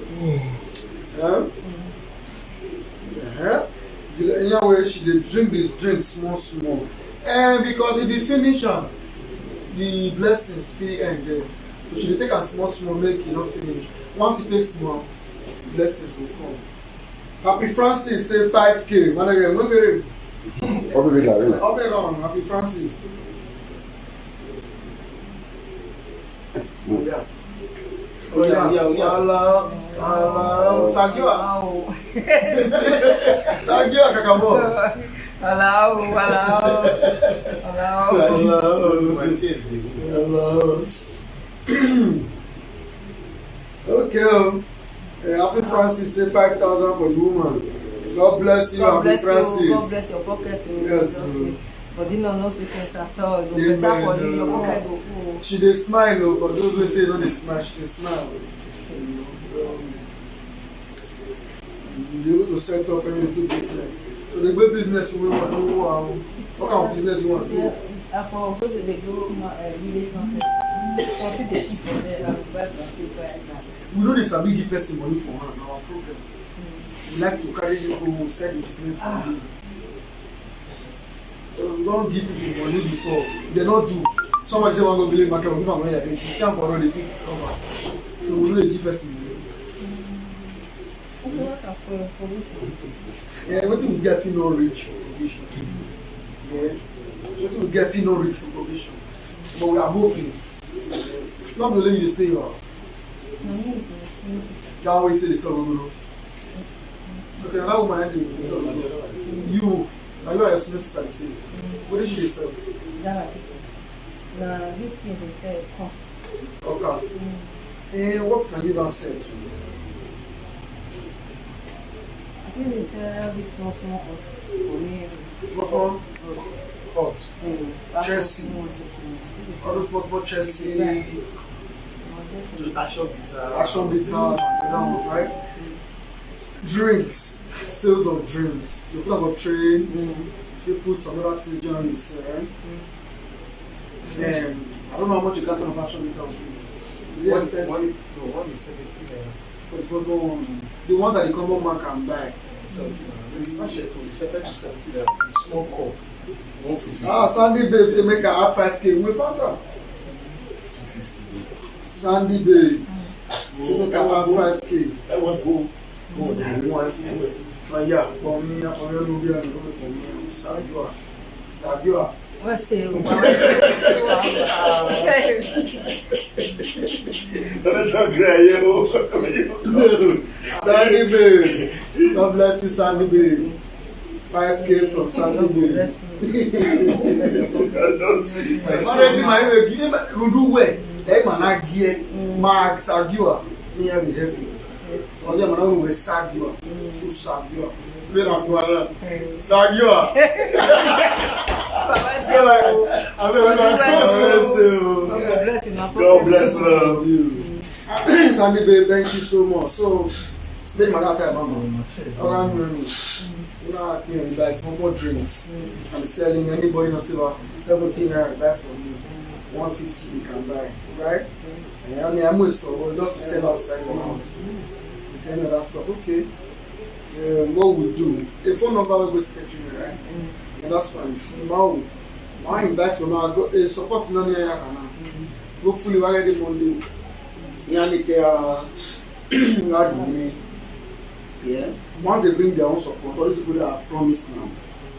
B: Anyway, she dey drink this drink small. And because if you finish the blessings fit end there. So she dey take am small, make e no finish. Once you take small, blessings will come. Happy Francis say 5K. Man, again, look at him. Happy Francis. Yeah. Hello. Sagua kakabo.
H: Hello.
B: Okay. Happy Francis say 5,000 for the woman. God bless you, Happy Francis.
H: God bless your pocket.
B: Yes.
H: But you know, no sickness at all. It will better for you. Your pocket go full.
B: She dey smile though. For those who say no dey smile, she dey smile. You be able to set up any little business. So the big business we want to do. What kind of business you want to do?
F: Yeah, for they go village market. For see the people there, I will buy some people like that.
B: We know dey sabi give person money for hand. Our problem. We like to carry people sell the business. We don't give people money before. They don't do. Somebody say one go village market, we give them money. You see am for road, they pick cover. So we know they give person money. Yeah, wetin we get fit no reach for provision. Yeah, wetin we get fit no reach for provision. But we are hoping. Not only you dey stay here. That way say they sell ogoro. Okay, that woman dey sell ogoro. You. Now you are your sister the same. What did she sell?
F: Now this thing they say come.
B: Okay. And what can you now sell to?
F: I think they sell this small for me.
B: What one? Hot. Chelsea. All those small Chelsea. Action bitters, right? Drinks. Sales of drinks. You put up a train, you put some other things generally sell, right? And I don't know how much you got on action bitters.
G: One is 17 naira.
B: But the first one, the one that the common man can buy.
G: 17 naira. It's not shekel. It's 17 naira. It's small cup. 150.
B: Sandy Babe say make her have 5K. We found her.
G: 250.
B: Sandy Babe say make her have 5K.
G: I want food.
B: Yeah, for me, Sagua.
H: What's the
B: Sandy Babe. God bless you, Sandy Babe. 5K from Sandy Babe. So I was Sagua. Been a quarter. Sagua.
G: God bless you.
B: Sandy babe, thank you so much. So, then my guy tell mama. Around me, you know, you buy some more drinks. I'm selling anybody not silver 17 naira buy from you. 150 they can buy, right? And only I'm with store just to sell outside the house. With any other stuff, okay. What we do? A phone number will go sketching, right? And that's fine. Now, I invite you now. Go support none here now. Hopefully, we're ready Monday. Yeah. Once they bring their own support, all these people that have promised now,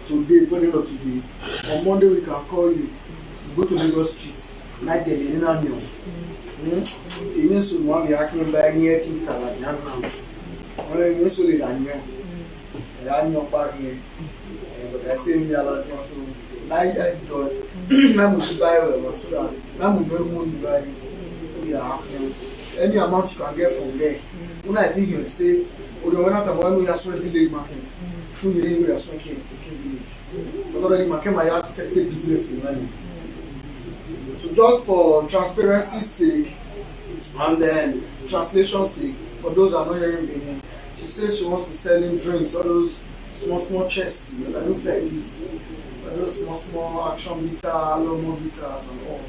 B: today, before the end of today, on Monday we can call you. Go to Lagos Street, night there, in an union. Even so, now we are acting by near Tintala, now. Even so, they are near. They are near party. But I tell me, I like also. I do it. I'm going to buy it. So that I'm going to buy it. We are happening. Any amount you can get from there. When I think you say, oh, the one that I'm going to sweat village market. Through the way you are sweating village. But already, my have set business in money. So just for transparency's sake and then translation's sake, for those that are not hearing Benin, she says she wants to be selling drinks, all those small chests, you know, that looks like this, those small action bitter, alomo bitters and all.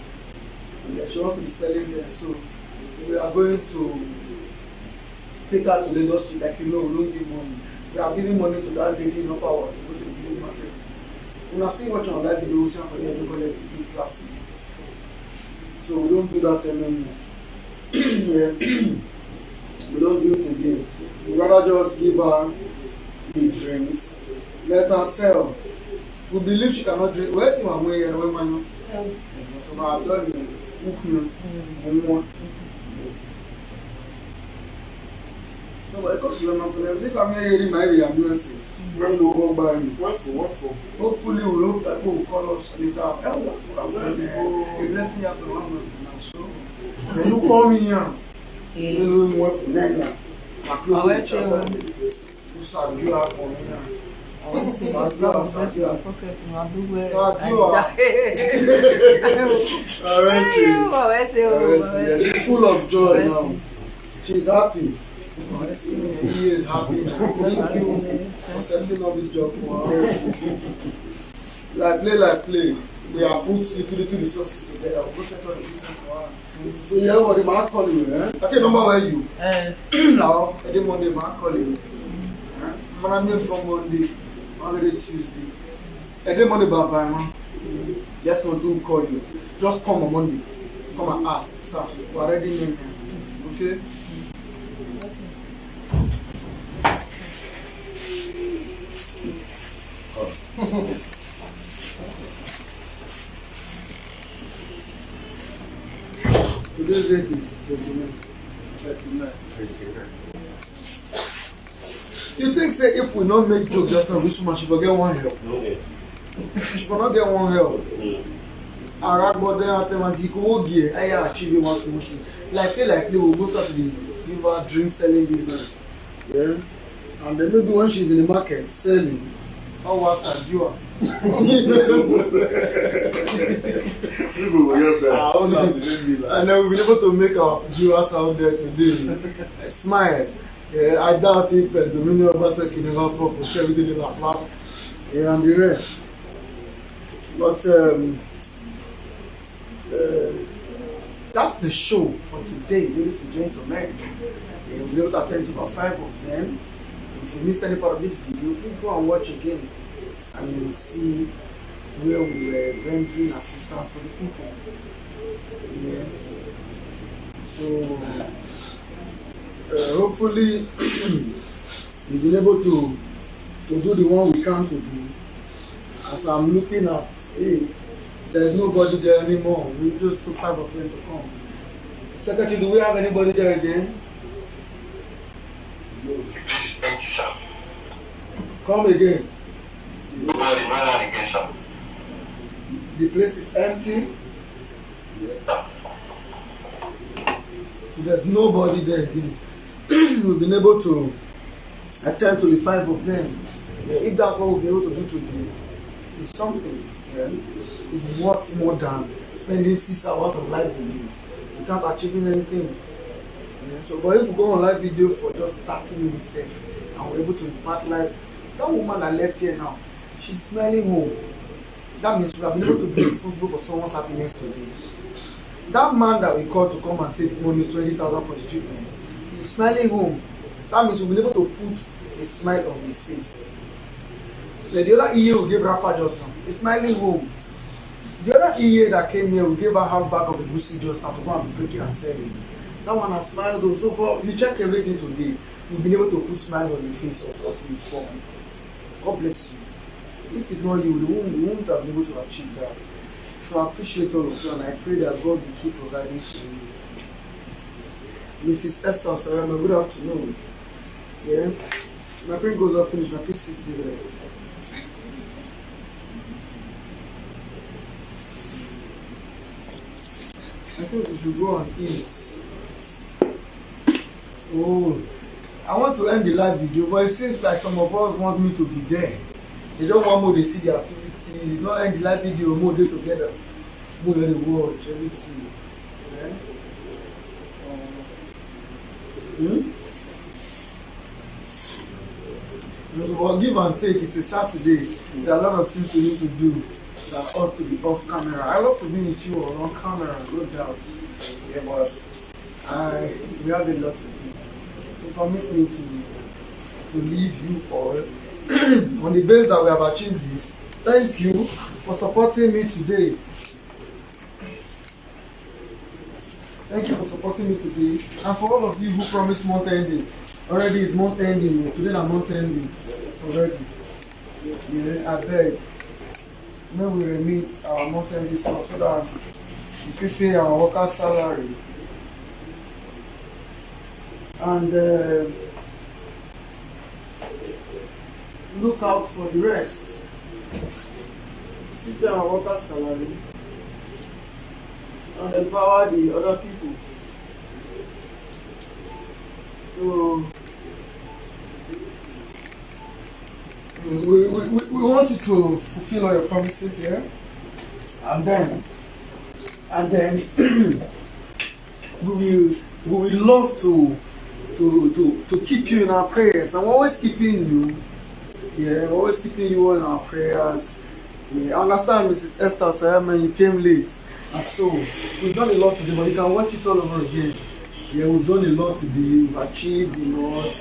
B: And yeah, she wants to be selling them. So we are going to take her to Lagos Street, like you know, we don't give money. We are giving money to that lady in Upper Ward to go to the village market. When I see watching on that video, we for them to collect the big plastic. So we don't do that anymore. We don't do it again. We rather just give her the drinks, let her sell. We believe she cannot drink. Where do you want to go? So I've done it. No, but I can't do enough. This I'm hearing my way. I'm doing it. What for? Hopefully, we hope that people will call us later. A blessing you have to run with now. So, when you call me here, you know what for them. I close the chapter. You start you up on me now. She's full of joy now. She's happy. He is happy now. Thank you for setting up this job for her. Like play. We are put little resources together. We'll go settle the business for her. So you know what the man call you, eh? I tell you number where you. Now, every Monday man call you. Man, I'm from Monday. Monday Tuesday. Every Monday by man. Just not to call you. Just come on Monday. Come and ask. Sir, we are ready in here. Okay? Today's date is 29. You think say if we not make joke just now, we should forget one help? No. We should not get one help. But then after man, he could get I achieve one solution. Like we will go start to give her drink selling business. Yeah. And then maybe when she's in the market selling, how was her viewer? And then we'll be able to make our viewers out there today smile. I doubt if Dominion Obaseki can never fall for share with the flat and the rest. But that's the show for today, ladies and gentlemen. We'll be able to attend to about 5 of them. If you missed any part of this video, please go and watch again. And you will see where we were rendering assistance for the people. Yeah. So hopefully we've been able to do the one we can to do. As I'm looking at it, there's nobody there anymore. We just took 5 of them to come. Secretary, do we have anybody there again? Come again. The place is empty. So there's nobody there again. We've been able to attend to the 5 of them. Yeah, if that's what we'll be able to do today, it's something. Yeah? It's worth more than spending 6 hours of live video without achieving anything. Yeah? So, but if we go on live video for just 30 minutes and we're able to impart life, that woman that left here now, she's smiling home. That means we have been able to be responsible for someone's happiness today. That man that we called to come and take money 20,000 for his treatment, he's smiling home. That means we've been able to put a smile on his face. Like the other EA we gave rapper just now, he's smiling home. The other EA that came here, we gave her half bag of the Gucci just now to go and break it and sell it. That one has smiled home. So for if you check everything today, we've been able to put smiles on the face of what we form. God bless you. If it's not you, we won't have been able to achieve that. So I appreciate all of you and I pray that God will keep providing for you. Mrs. Esther Sarama, good afternoon. Yeah, my print goes off finished, my P6 there. I think we should go and eat. Oh, I want to end the live video, but it seems like some of us want me to be there. They don't want more to see the activity. It's not end the live video, more day together. More than the watch, everything. Yeah? But give and take, it's a Saturday. There are a lot of things we need to do that ought to be off camera. I love to be with you on camera, no doubt. Yeah, but we have a lot to do. So permit me to leave you all on the basis that we have achieved this. Thank you for supporting me today. Thank you for supporting me today. And for all of you who promised month ending. Already it's month ending. Today is month ending. Already. Yeah, I beg. May we remit our month ending stuff so that if we pay our workers' salary. And look out for the rest. If we pay our workers' salary. And empower the other people. So we want you to fulfill all your promises here, and then we will love to keep you in our prayers. I'm always keeping you. Yeah, we're always keeping you in our prayers. Yeah, I understand, Mrs. Esther Sayama, you came late. And so, we've done a lot today, but you can watch it all over again. Yeah, we've done a lot today, we've achieved a lot.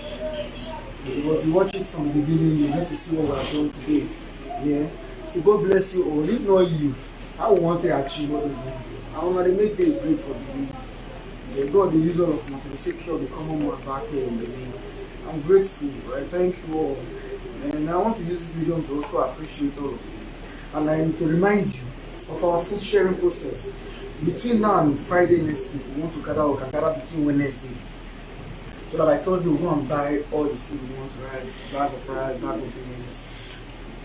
B: Because you watch it from the beginning, you get to see what we have done today. Yeah, so God bless you all. If not you, I want to achieve what is done. I want to make them great for the yeah, God, the user of me to take care of the common man back here in the name. I'm grateful, right? Thank you all. And I want to use this video to also appreciate all of you. And I need to remind you of our food sharing process. Between now and Friday next week, we want to gather, we can gather between Wednesday. So that by Thursday we'll go and buy all the food we want to buy, bag of rice, bag of beans,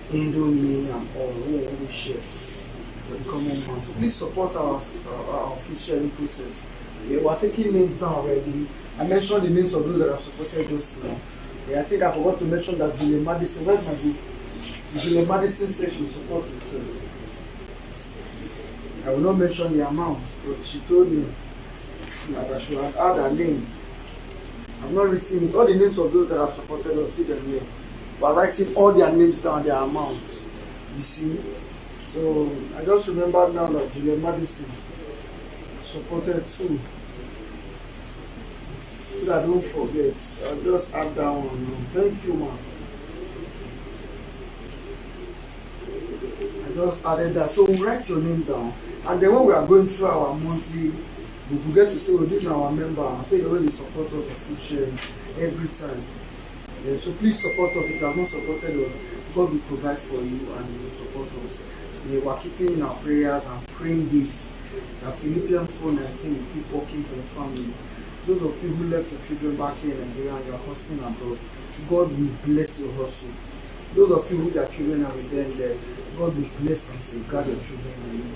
B: Indomie and all we want to share for the common man. So please support our food sharing process. Yeah, we're taking names down already. I mentioned the names of those that are supported just now. Yeah, I think I forgot to mention that Julia Madison, where's my book? Julia Madison said she will support the team. I will not mention the amount, but she told me that I should add her name. I'm not writing it. All the names of those that have supported us, see them here. We're writing all their names down, their amounts. You see? So I just remember now that Julia Madison supported too. So that I don't forget. I'll just add that one. Thank you, man. I just added that. So write your name down. And then when we are going through our monthly, we will get to say, oh, this is our member. So they always support us for food sharing every time. Yeah, so please support us. If you have not supported us, God will provide for you and He will support us. Yeah, we are keeping in our prayers and praying this. That Philippians 4:19 will keep working for the family. Those of you who left your children back here in Nigeria and you are hustling abroad, God will bless your hustle. Those of you who their children are with them there, God will bless and safeguard your children and you.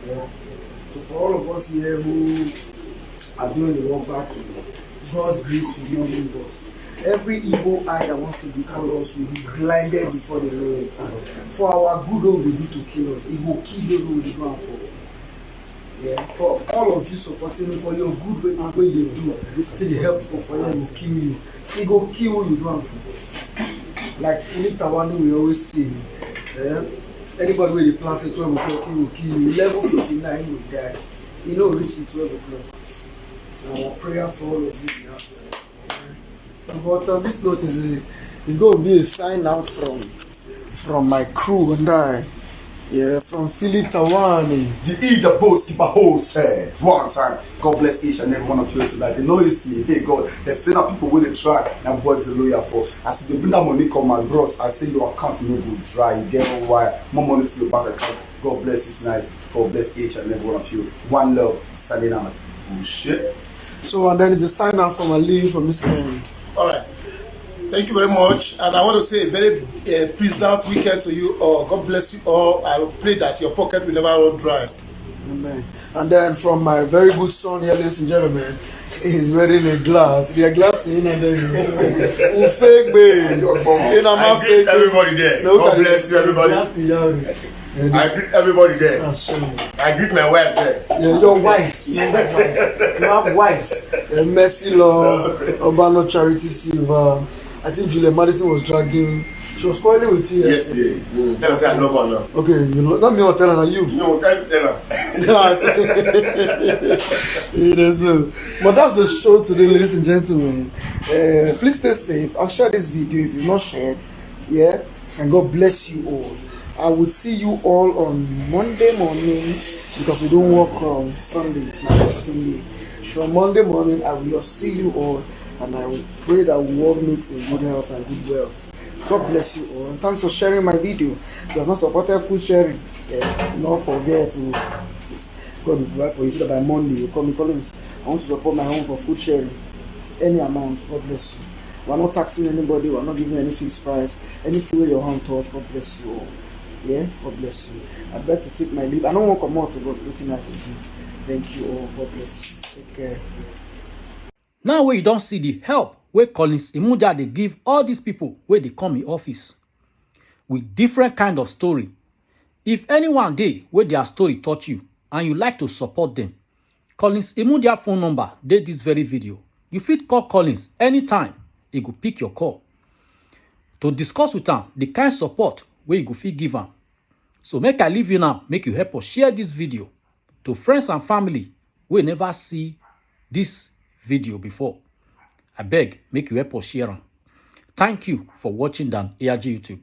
B: Yeah. So for all of us here who are doing the work back, God's grace will not leave us. Every evil eye that wants to befall us will be blinded before the Lord. For our good, all we do to kill us, He will kill those who will be going for. Yeah, for all of you supporting me, for your good way you do, to the help people for Him will kill you. He go kill you, do for. Like Philip Tawani, we always say, yeah, anybody where they plant at 12 o'clock, he will kill you. 11:59, he will die. He know reach the 12 o'clock. Our prayers for all of you. But this note is going to be a sign out from my crew and I. Yeah, from Philip Tawani.
G: The boss keep a host one time. God bless each and every one of you tonight. They know you see, hey God, they say that people will try. Now boys a lawyer for. As you bring that money come my bros, I say your account no go dry. You get one wire, more money to your bank account. God bless you tonight. God bless each and every one of you. One love, signing out. Oh shit.
B: So and then it's a sign out from Ali from this end.
G: All right. Thank you very much, and I want to say a very pleasant weekend to you all. God bless you all. I pray that your pocket will never run dry.
B: Amen. And then from my very good son here, ladies and gentlemen, he's wearing a glass. The glass in and then he's fake babe.
G: I greet everybody there. God bless you, everybody. I greet everybody there.
B: That's true.
G: I greet my wife there.
B: Yeah, your wives. You have wives. Mercy Law, Urbano Charity Silver. I think Julia Madison was dragging. She was quarreling with you yesterday.
G: Tell her I love her now.
B: Okay, you know, not me or tell her, you.
G: No, can't tell her.
B: But that's the show today, ladies and gentlemen. Please stay safe and share this video if you've not shared. Yeah, and God bless you all. I would see you all on Monday morning because we don't work on Sundays. Now, fasting day. From Monday morning, I will see you all, and I will pray that we all meet in good health and good wealth. God bless you all, and thanks for sharing my video. If you have not supported food sharing, do not forget to God will provide for you so that by Monday you call me, Collins. I want to support my home for food sharing. Any amount, God bless you. We are not taxing anybody, we are not giving any fixed price. Anything where your hand touch, God bless you all. Yeah, God bless you. I beg to take my leave. I don't want to come out to God, nothing I can do. Thank you all. God bless you. Take care.
A: Now where you don't see the help where Collins Imudia they give all these people where they come in office with different kind of story. If anyone day where their story touch you and you like to support them, Collins Imudia phone number did this very video. You fit call Collins anytime. He go pick your call to discuss with him the kind support where you go fit give him. So make I leave you now. Make you help us share this video to friends and family we never see this video before. I beg, make you help us share them. Thank you for watching Dan ARG YouTube.